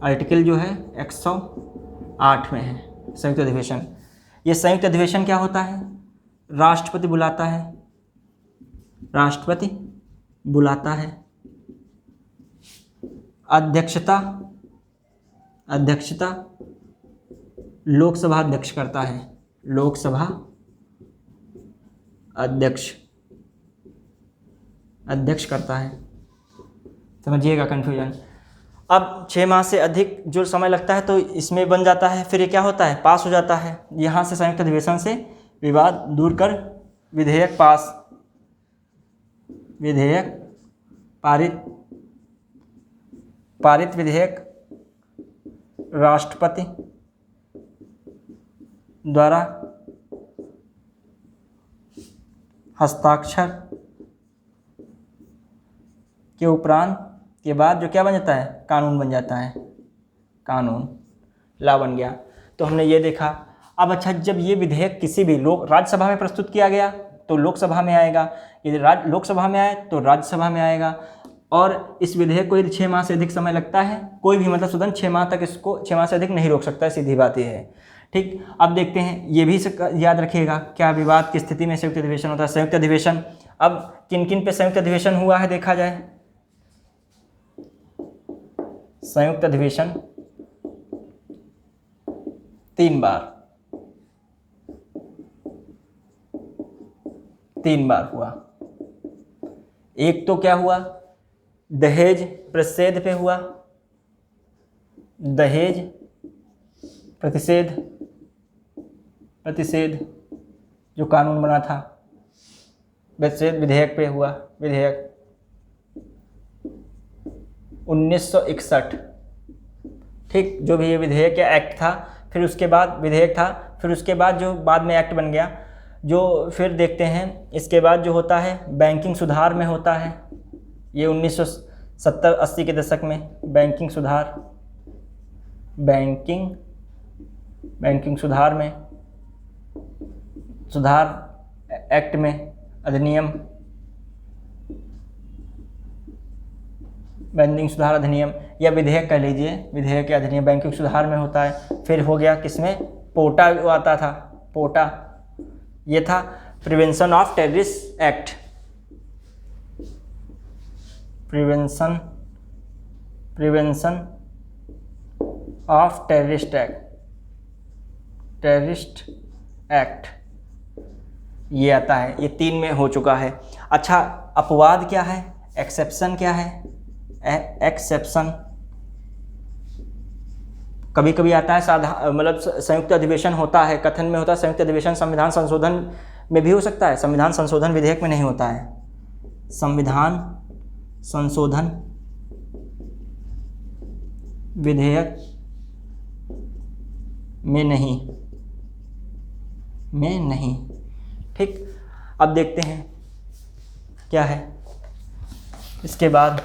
आर्टिकल जो है 108 में है, संयुक्त अधिवेशन। ये संयुक्त अधिवेशन क्या होता है? राष्ट्रपति बुलाता है। अध्यक्षता लोकसभा अध्यक्ष करता है, लोकसभा अध्यक्ष करता है। समझिएगा कन्फ्यूजन। अब 6 माह से अधिक जो समय लगता है तो इसमें बन जाता है, फिर ये क्या होता है? पास हो जाता है। यहाँ से संयुक्त अधिवेशन से विवाद दूर कर विधेयक पारित विधेयक राष्ट्रपति द्वारा हस्ताक्षर के उपरांत के बाद जो क्या बन जाता है? कानून बन जाता है, कानून ला बन गया। तो हमने ये देखा। अब अच्छा, जब ये विधेयक किसी भी राज्यसभा में प्रस्तुत किया गया तो लोकसभा में आएगा, यदि लोकसभा में आए तो राज्यसभा में आएगा। और इस विधेयक को यदि 6 माह से अधिक समय लगता है, कोई भी मतलब सदन 6 माह तक इसको 6 माह से अधिक नहीं रोक सकता है, सीधी बात ये है। ठीक, अब देखते हैं, ये भी याद रखिएगा क्या विवाद की स्थिति में संयुक्त अधिवेशन होता है। संयुक्त अधिवेशन, अब किन किन पे संयुक्त अधिवेशन हुआ है देखा जाए। संयुक्त अधिवेशन 3 बार हुआ। एक तो क्या हुआ? दहेज प्रतिषेध पे हुआ, दहेज प्रतिषेध जो कानून बना था, प्रतिषेध विधेयक पे हुआ, विधेयक 1961। ठीक, जो भी ये विधेयक या एक्ट था, फिर उसके बाद विधेयक था, फिर उसके बाद जो बाद में एक्ट बन गया। जो फिर देखते हैं इसके बाद जो होता है बैंकिंग सुधार में होता है, ये 1970-80 के दशक में बैंकिंग सुधार में एक्ट में अधिनियम, बैंकिंग सुधार अधिनियम या विधेयक कह लीजिए, विधेयक या अधिनियम बैंकिंग सुधार में होता है। फिर हो गया किसमें? पोटा आता था, पोटा ये था prevention of terrorist act, prevention of terrorist act ये आता है। ये 3 में हो चुका है। अच्छा, अपवाद क्या है? एक्सेप्शन क्या है? एक्सेप्शन कभी कभी आता है, मतलब संयुक्त अधिवेशन होता है, कथन में होता है संयुक्त अधिवेशन संविधान संशोधन में भी हो सकता है, संविधान संशोधन विधेयक में नहीं होता है। संविधान संशोधन विधेयक में नहीं। ठीक, अब देखते हैं क्या है इसके बाद।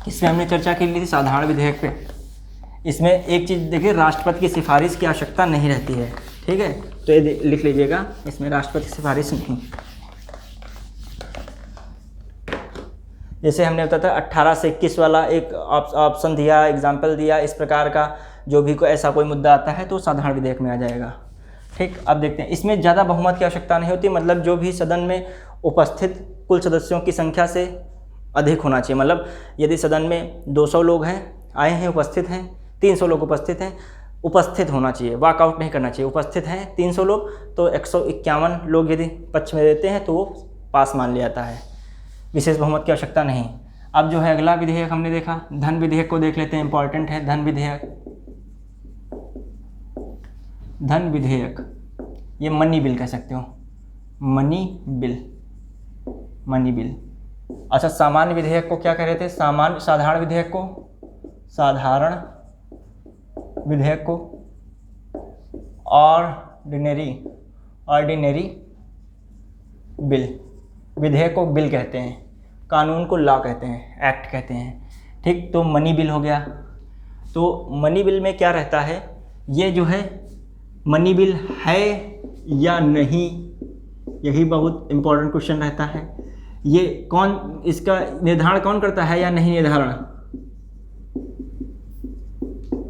इसमें हमने चर्चा की ली थी साधारण विधेयक पे। इसमें एक चीज़ देखिए, राष्ट्रपति की सिफारिश की आवश्यकता नहीं रहती है, ठीक है, तो ये लिख लीजिएगा, इसमें राष्ट्रपति की सिफारिश नहीं। जैसे हमने बताया था 18 से 21 वाला एक ऑप्शन दिया, एग्जाम्पल दिया, इस प्रकार का जो भी कोई ऐसा कोई मुद्दा आता है तो साधारण विधेयक में आ जाएगा। ठीक, अब देखते हैं, इसमें ज़्यादा बहुमत की आवश्यकता नहीं होती, मतलब जो भी सदन में उपस्थित कुल सदस्यों की संख्या से अधिक होना चाहिए। मतलब यदि सदन में 200 लोग हैं, आए हैं, उपस्थित हैं, 300 लोग उपस्थित हैं, उपस्थित होना चाहिए, वॉकआउट नहीं करना चाहिए। उपस्थित हैं 300 लोग तो 151 लोग यदि पक्ष में देते हैं तो वो पास मान लिया जाता है, विशेष बहुमत की आवश्यकता नहीं। अब जो है अगला विधेयक हमने देखा, धन विधेयक को देख लेते हैं, इंपॉर्टेंट है धन विधेयक। धन विधेयक, ये मनी बिल कह सकते हो, मनी बिल, मनी बिल। अच्छा, सामान्य विधेयक को क्या कह रहे थे, साधारण विधेयक को, साधारण विधेयक को ऑर्डिनरी बिल, विधेयक को बिल कहते हैं, कानून को लॉ कहते हैं, एक्ट कहते हैं। ठीक, तो मनी बिल हो गया। तो मनी बिल में क्या रहता है, ये जो है मनी बिल है या नहीं, यही बहुत इम्पोर्टेंट क्वेश्चन रहता है। ये कौन, इसका निर्धारण कौन करता है या नहीं निर्धारण,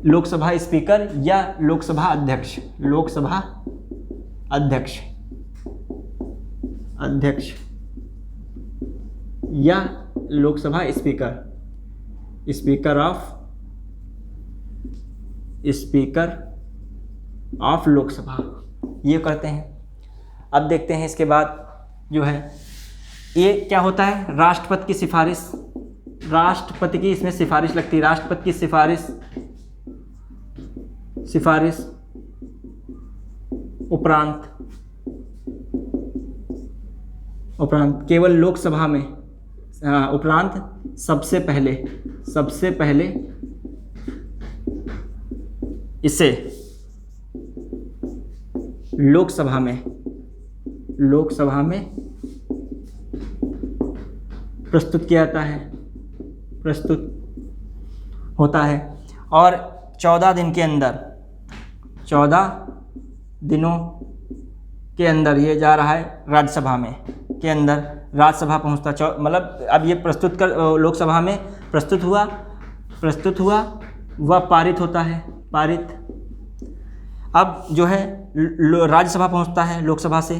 लोकसभा स्पीकर या लोकसभा अध्यक्ष, लोकसभा अध्यक्ष या Lok Sabha speaker, speaker of Lok Sabha, ये करते हैं। अब देखते हैं इसके बाद जो है ये क्या होता है, राष्ट्रपति की सिफारिश, राष्ट्रपति की इसमें सिफारिश लगती है। राष्ट्रपति की सिफारिश उपरांत केवल लोकसभा में, उपरांत सबसे पहले इसे लोकसभा में प्रस्तुत किया जाता है, प्रस्तुत होता है, और 14 दिन के अंदर, 14 दिनों के अंदर ये जा रहा है राज्यसभा में, के अंदर राज्यसभा पहुंचता, मतलब अब ये प्रस्तुत कर लोकसभा में प्रस्तुत हुआ वह पारित होता है, पारित। अब जो है राज्यसभा पहुंचता है, लोकसभा से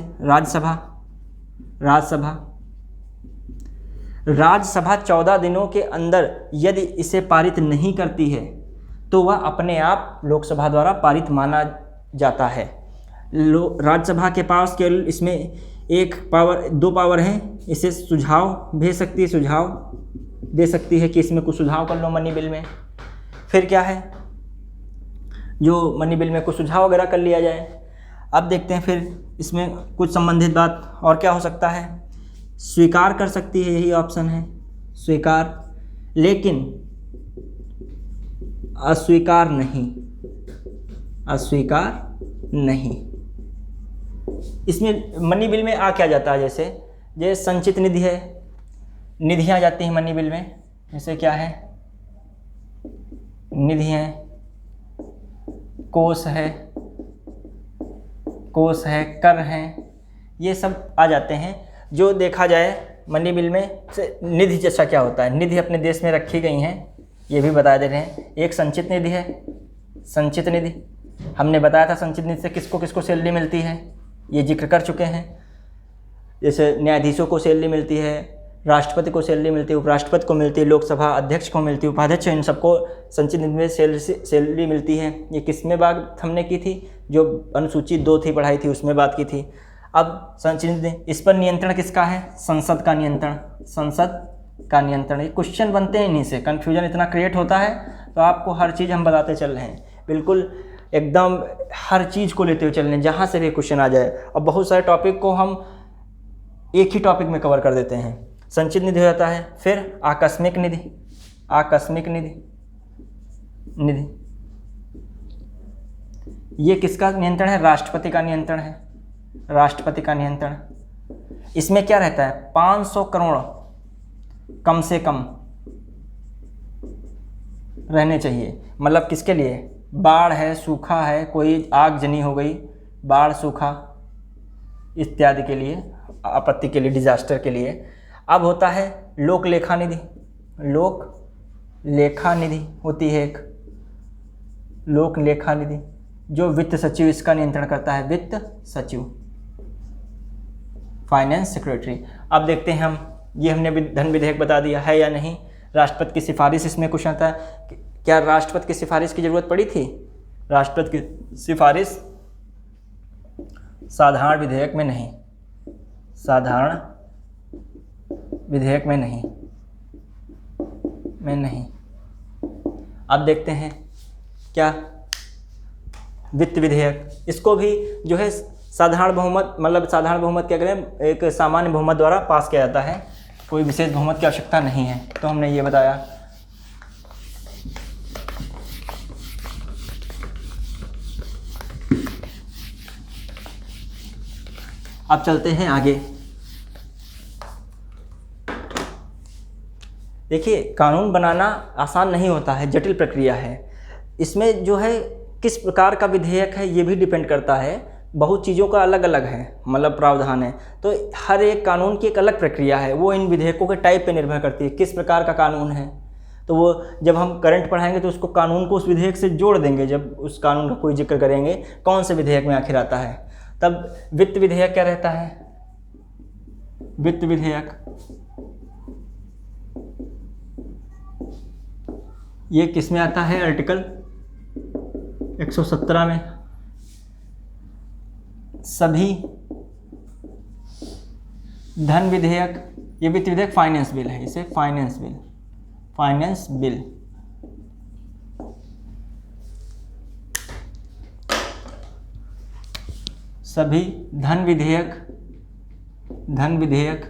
राज्यसभा 14 दिनों के अंदर यदि इसे पारित नहीं करती है तो वह अपने आप लोकसभा द्वारा पारित माना जाता है। राज्यसभा के पास केवल इसमें दो पावर हैं, इसे सुझाव भेज सकती है, सुझाव दे सकती है कि इसमें कुछ सुझाव कर लो मनी बिल में। फिर क्या है, जो मनी बिल में कुछ सुझाव वगैरह कर लिया जाए। अब देखते हैं फिर इसमें कुछ संबंधित बात और क्या हो सकता है, स्वीकार कर सकती है, यही ऑप्शन है स्वीकार, लेकिन अस्वीकार नहीं। इसमें मनी बिल में आ क्या जाता है, जैसे संचित निधि है, निधियाँ जाती हैं मनी बिल में, जैसे क्या है, निधि है, कोष है, कर हैं, ये सब आ जाते हैं। जो देखा जाए मनी बिल में से निधि जैसा क्या होता है, निधि अपने देश में रखी गई हैं, ये भी बता दे रहे हैं। एक संचित निधि है, संचित निधि हमने बताया था, संचित निधि से किसको किसको सैलरी मिलती है, ये जिक्र कर चुके हैं। जैसे न्यायाधीशों को सैलरी मिलती है, राष्ट्रपति को सैलरी मिलती है, उपराष्ट्रपति को मिलती है, लोकसभा अध्यक्ष को मिलती है, उपाध्यक्ष, इन सबको संचित निधि में सैलरी मिलती है। ये किसमें बात हमने की थी, जो अनुसूची 2 थी पढ़ाई थी, उसमें बात की थी। अब संचित निधि, इस पर नियंत्रण किसका है, संसद का नियंत्रण। ये क्वेश्चन बनते हैं, इन्हीं से कन्फ्यूजन इतना क्रिएट होता है। तो आपको हर चीज़ हम बताते चल रहे हैं, बिल्कुल एकदम हर चीज़ को लेते हुए चल रहे हैं, जहाँ से भी क्वेश्चन आ जाए। और बहुत सारे टॉपिक को हम एक ही टॉपिक में कवर कर देते हैं। संचित निधि हो जाता है, फिर आकस्मिक निधि, ये किसका नियंत्रण है, राष्ट्रपति का नियंत्रण है, राष्ट्रपति का नियंत्रण। इसमें क्या रहता है, 500 करोड़ कम से कम रहने चाहिए। मतलब किसके लिए? बाढ़ है, सूखा है, कोई आगजनी हो गई, बाढ़, सूखा इत्यादि के लिए, आपत्ति के लिए, डिजास्टर के लिए। अब होता है लोक लेखा निधि। लोक लेखा निधि होती है एक, लोक लेखा निधि, जो वित्त सचिव इसका नियंत्रण करता है, वित्त सचिव, फाइनेंस सेक्रेटरी। अब देखते हैं हम, ये हमने धन विधेयक बता दिया है या नहीं। राष्ट्रपति की सिफारिश इसमें क्वेश्चन आता है, क्या राष्ट्रपति की सिफारिश की जरूरत पड़ी थी? राष्ट्रपति की सिफारिश साधारण विधेयक में नहीं, साधारण विधेयक में नहीं, अब देखते हैं क्या वित्त विधेयक, इसको भी जो है साधारण बहुमत, मतलब साधारण बहुमत क्या करें, एक सामान्य बहुमत द्वारा पास किया जाता है, कोई विशेष बहुमत की आवश्यकता नहीं है। तो हमने ये बताया। अब चलते हैं आगे। देखिए, कानून बनाना आसान नहीं होता है, जटिल प्रक्रिया है। इसमें जो है किस प्रकार का विधेयक है ये भी डिपेंड करता है, बहुत चीज़ों का अलग अलग है, मतलब प्रावधान है। तो हर एक कानून की एक अलग प्रक्रिया है, वो इन विधेयकों के टाइप पे निर्भर करती है, किस प्रकार का कानून है। तो वो जब हम करंट पढ़ाएंगे तो उसको कानून को उस विधेयक से जोड़ देंगे, जब उस कानून का कोई जिक्र करेंगे कौन से विधेयक में आखिर आता है। तब वित्त विधेयक क्या रहता है? वित्त विधेयक ये किस में आता है? आर्टिकल 117 में। सभी धन विधेयक, ये वित्त विधेयक फाइनेंस बिल है, इसे फाइनेंस बिल, फाइनेंस बिल। सभी धन विधेयक, धन विधेयक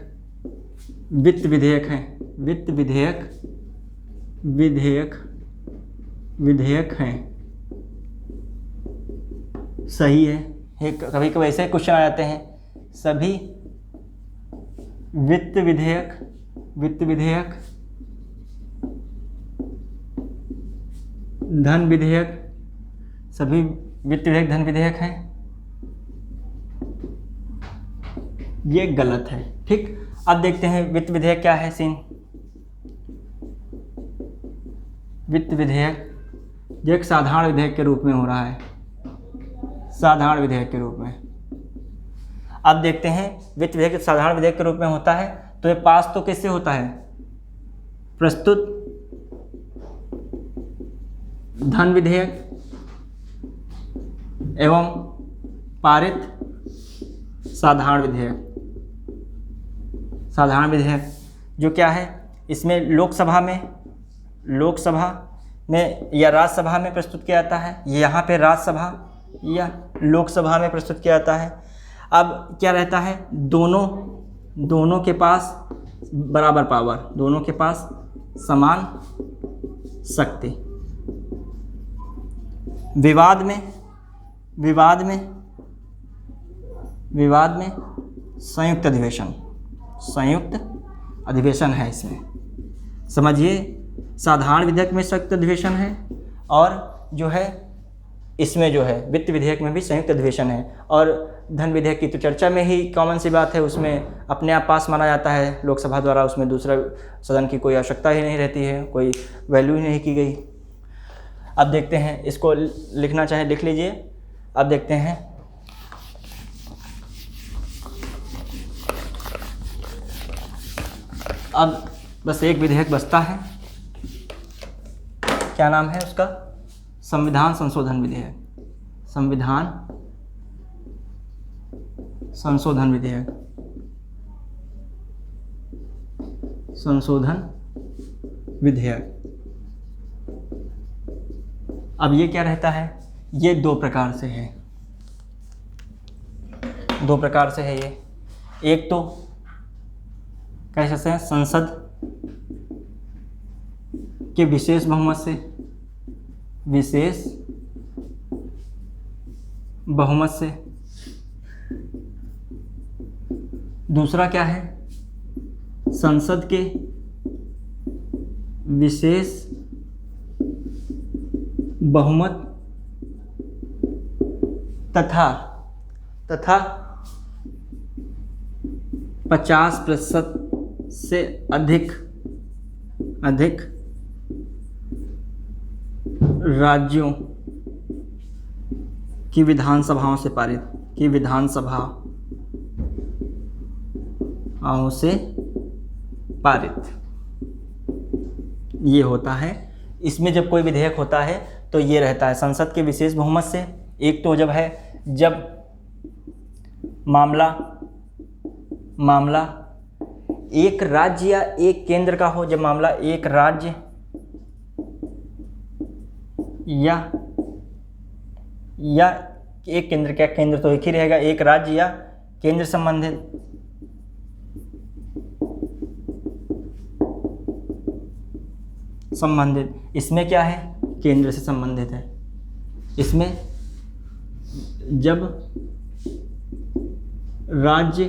वित्त विधेयक हैं, वित्त विधेयक, विधेयक हैं। सही है। कभी कभी ऐसे क्वेश्चन आ जाते हैं, सभी वित्त विधेयक, धन विधेयक, सभी वित्त विधेयक धन विधेयक हैं, ये गलत है। ठीक, अब देखते हैं वित्त विधेयक क्या है सीन। वित्त विधेयक जो एक साधारण विधेयक के रूप में हो रहा है, साधारण विधेयक के रूप में। अब देखते हैं वित्त विधेयक साधारण विधेयक के रूप में होता है, तो ये पास तो किससे होता है? प्रस्तुत धन विधेयक एवं पारित साधारण विधेयक। साधारण विधेयक जो क्या है, इसमें लोकसभा में या राज्यसभा में प्रस्तुत किया जाता है, यहाँ पे राज्यसभा या लोकसभा में प्रस्तुत किया जाता है। अब क्या रहता है, दोनों के पास बराबर पावर, दोनों के पास समान शक्ति। विवाद में संयुक्त अधिवेशन है। इसमें समझिए, साधारण विधेयक में संयुक्त अधिवेशन है, और जो है इसमें जो है वित्त विधेयक में भी संयुक्त अधिवेशन है। और धन विधेयक की तो चर्चा में ही कॉमन सी बात है, उसमें अपने आप पास माना जाता है लोकसभा द्वारा, उसमें दूसरा सदन की कोई आवश्यकता ही नहीं रहती है, कोई वैल्यू ही नहीं की गई। अब देखते हैं, इसको लिखना चाहे लिख लीजिए। अब देखते हैं अब बस एक विधेयक बचता है, क्या नाम है उसका? संविधान संशोधन विधेयक, संविधान संशोधन विधेयक, संशोधन विधेयक। अब ये क्या रहता है? ये दो प्रकार से है, ये एक तो कह सकते हैं संसद के विशेष बहुमत से, दूसरा क्या है? संसद के विशेष बहुमत तथा 50% से अधिक राज्यों की विधानसभाओं से पारित ये होता है। इसमें जब कोई विधेयक होता है तो ये रहता है संसद के विशेष बहुमत से। एक तो जब मामला एक राज्य या एक केंद्र का हो, जब मामला एक राज्य या एक केंद्र, क्या केंद्र तो एक ही रहेगा, एक राज्य या केंद्र संबंधित, इसमें क्या है, केंद्र से संबंधित है। इसमें जब राज्य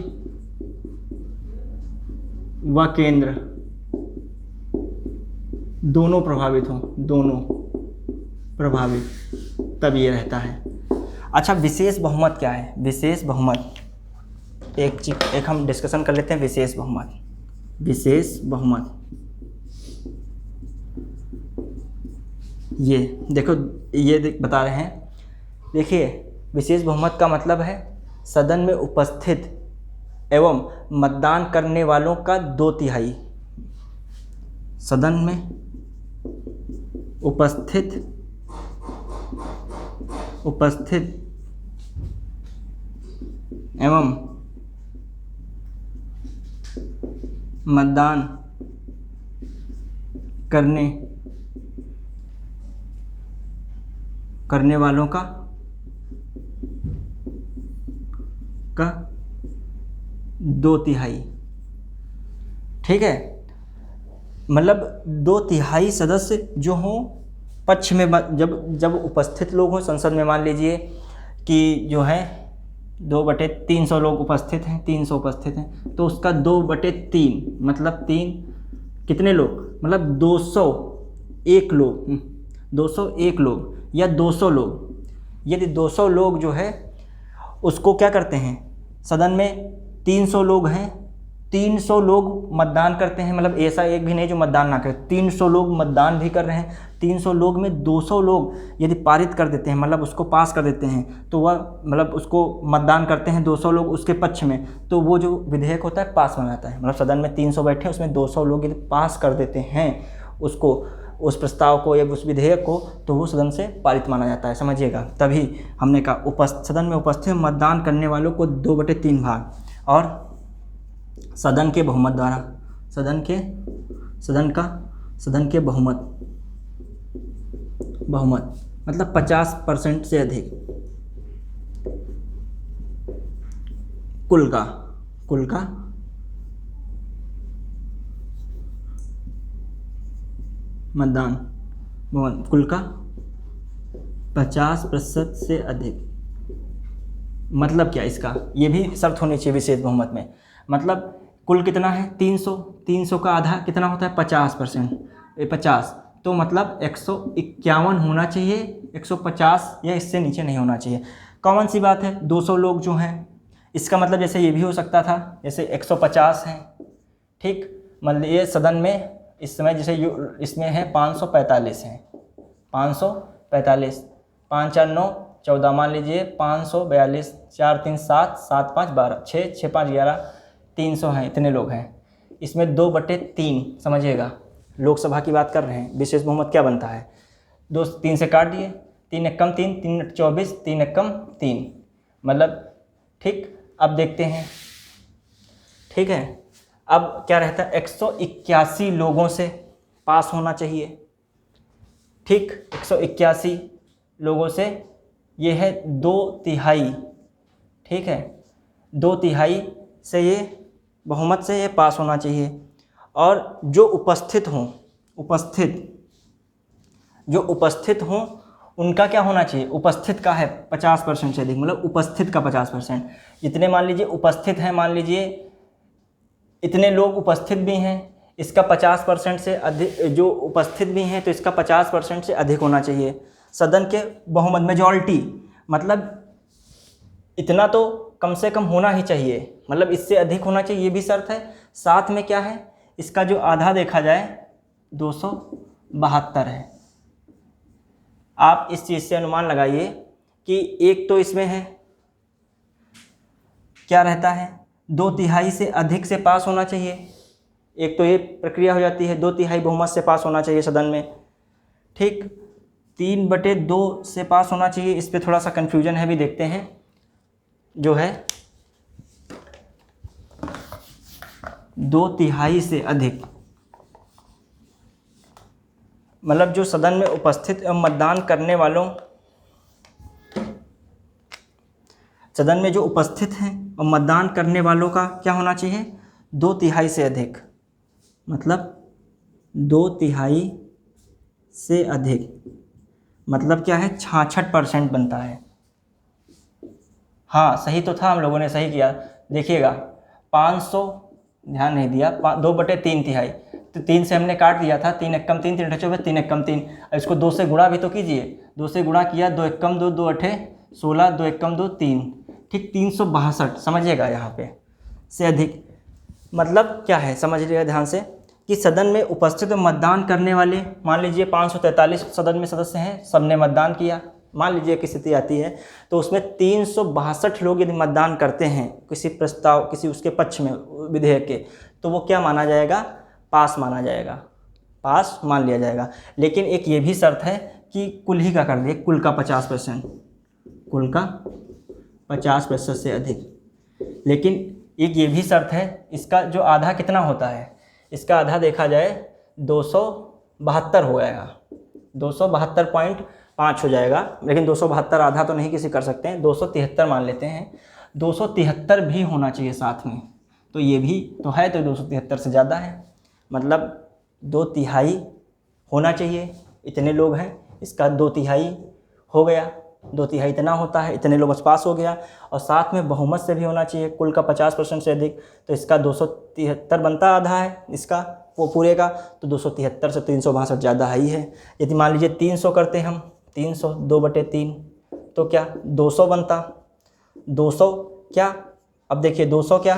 व केंद्र दोनों प्रभावित तब ये रहता है। अच्छा, विशेष बहुमत क्या है? विशेष बहुमत एक हम डिस्कशन कर लेते हैं। विशेष बहुमत ये देखो, ये बता रहे हैं। देखिए, विशेष बहुमत का मतलब है सदन में उपस्थित एवं मतदान करने वालों का 2/3, सदन में उपस्थित एवं मतदान करने वालों का 2/3, ठीक है। मतलब 2/3 सदस्य जो हों पक्ष में, जब उपस्थित लोग हों संसद में, मान लीजिए कि जो है 2/300 लोग उपस्थित हैं, 300 उपस्थित हैं, तो उसका 2/3 मतलब 3 कितने लोग, मतलब 201 लोग या 200 लोग। यदि 200 लोग जो है उसको क्या करते हैं, सदन में 300 लोग हैं, 300 लोग मतदान करते हैं, मतलब ऐसा एक भी नहीं जो मतदान ना करे, 300 लोग मतदान भी कर रहे हैं। 300 लोग में 200 लोग यदि पारित कर देते हैं, मतलब उसको पास कर देते हैं, तो वह मतलब उसको मतदान करते हैं 200 लोग उसके पक्ष में, तो वो जो विधेयक होता है पास माना जाता है। मतलब सदन में 300 बैठे हैं, उसमें 200 लोग यदि पास कर देते हैं उसको, उस प्रस्ताव को या उस विधेयक को, तो वो सदन से पारित माना जाता है, समझिएगा। तभी हमने कहा सदन में उपस्थित मतदान करने वालों को 2/3 भाग, और सदन के बहुमत द्वारा, सदन के बहुमत मतलब 50% से अधिक कुल का मतदान, कुल का 50% से अधिक। मतलब क्या इसका, ये भी शर्त होनी चाहिए विशेष बहुमत में। मतलब कुल कितना है, 300 का आधा कितना होता है, 50%, 50, तो मतलब 151 होना चाहिए, 150 या इससे नीचे नहीं होना चाहिए। कॉमन सी बात है, 200 लोग जो हैं, इसका मतलब जैसे ये भी हो सकता था, जैसे 150 हैं, ठीक। मतलब ये सदन में इस समय जैसे इसमें है 545 हैं, 545, 5 4 9 14, मान लीजिए 542, 4 3 7, 7 5 12, 6 6 5 11, 300 हैं, इतने लोग हैं। इसमें 2/3 समझिएगा, लोकसभा की बात कर रहे हैं। विशेष बहुमत क्या बनता है, 3 से काट दिए, 3 एकम 3, 3 24, 3 एकम 3, मतलब ठीक। अब देखते हैं, ठीक है, अब क्या रहता है, 181 लोगों से पास होना चाहिए, ठीक। 181 लोगों से, ये है 2/3, ठीक है, 2/3 से ये बहुमत से ये पास होना चाहिए। और जो उपस्थित हों उनका क्या होना चाहिए, उपस्थित का है 50% से अधिक, मतलब उपस्थित का 50%। जितने मान लीजिए उपस्थित हैं, मान लीजिए इतने लोग उपस्थित भी हैं, इसका 50% से अधिक, जो उपस्थित भी हैं तो इसका 50% से अधिक होना चाहिए, सदन के बहुमत मेजॉरिटी, मतलब इतना तो कम से कम होना ही चाहिए, मतलब इससे अधिक होना चाहिए, ये भी शर्त है। साथ में क्या है, इसका जो आधा देखा जाए 272 है। आप इस चीज़ से अनुमान लगाइए कि एक तो इसमें है क्या रहता है, 2/3 से अधिक से पास होना चाहिए। एक तो ये प्रक्रिया हो जाती है, 2/3 बहुमत से पास होना चाहिए सदन में, ठीक। 3/2 से पास होना चाहिए, इस पे थोड़ा सा कन्फ्यूजन है, भी देखते हैं। जो है 2/3 से अधिक, मतलब जो सदन में उपस्थित एवं मतदान करने वालों, सदन में जो उपस्थित हैं और मतदान करने वालों का क्या होना चाहिए, 2/3 से अधिक, मतलब 2/3 से अधिक, मतलब क्या है, 66% बनता है। हाँ सही तो था, हम लोगों ने सही किया। देखिएगा 500, ध्यान नहीं दिया, 2/3 तो 3 से हमने काट दिया था, 3 एकम 3, 3 24, 3 एकम 3। इसको 2 से गुणा भी तो कीजिए, 2 से गुणा किया, 2 एकम 2, 2 अठे 16, 2 एकम 2 3, ठीक, 362 समझिएगा यहाँ पे से अधिक। मतलब क्या है, समझ लीजिएगा ध्यान से कि सदन में उपस्थित मतदान करने वाले, मान लीजिए 543 सदन में सदस्य हैं, सबने मतदान किया, मान लीजिए कि स्थिति आती है, तो उसमें 362 लोग यदि मतदान करते हैं किसी प्रस्ताव, किसी उसके पक्ष में विधेयक के, तो वो क्या माना जाएगा, पास माना जाएगा, पास मान लिया जाएगा। लेकिन एक ये भी शर्त है कि कुल ही का कर दे, कुल का 50%, कुल का 50% से अधिक। लेकिन एक ये भी शर्त है, इसका जो आधा कितना होता है, इसका आधा देखा जाए 272 हो जाएगा, 272.5 हो जाएगा। लेकिन 272 आधा तो नहीं किसी कर सकते हैं, 273 मान लेते हैं, 273 भी होना चाहिए साथ में, तो ये भी तो है, तो 273 से ज़्यादा है, मतलब 2/3 होना चाहिए। इतने लोग हैं, इसका 2/3 हो गया, 2/3 इतना होता है, इतने लोग पास हो गया। और साथ में बहुमत से भी होना चाहिए, कुल का 50% से अधिक, तो इसका 273 बनता आधा है इसका, वो पूरे का, तो 273 से 362 ज़्यादा ही है। यदि मान लीजिए 300 करते हम, 300 2/3, तो क्या 200 बनता, 200 क्या, अब देखिए 200 क्या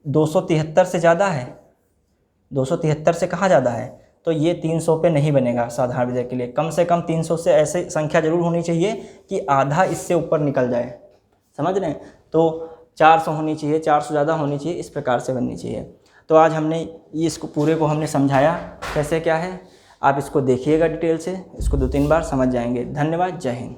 273 से ज़्यादा है, 273 से कहाँ ज़्यादा है, तो ये 300 पे नहीं बनेगा साधारण विधेयक के लिए। कम से कम 300 से ऐसे संख्या जरूर होनी चाहिए कि आधा इससे ऊपर निकल जाए, समझ रहे हैं। तो 400 होनी चाहिए, 400 ज़्यादा होनी चाहिए, इस प्रकार से बननी चाहिए। तो आज हमने इसको पूरे को हमने समझाया कैसे क्या है। आप इसको देखिएगा डिटेल से, इसको 2-3 बार समझ जाएंगे। धन्यवाद, जय हिंद।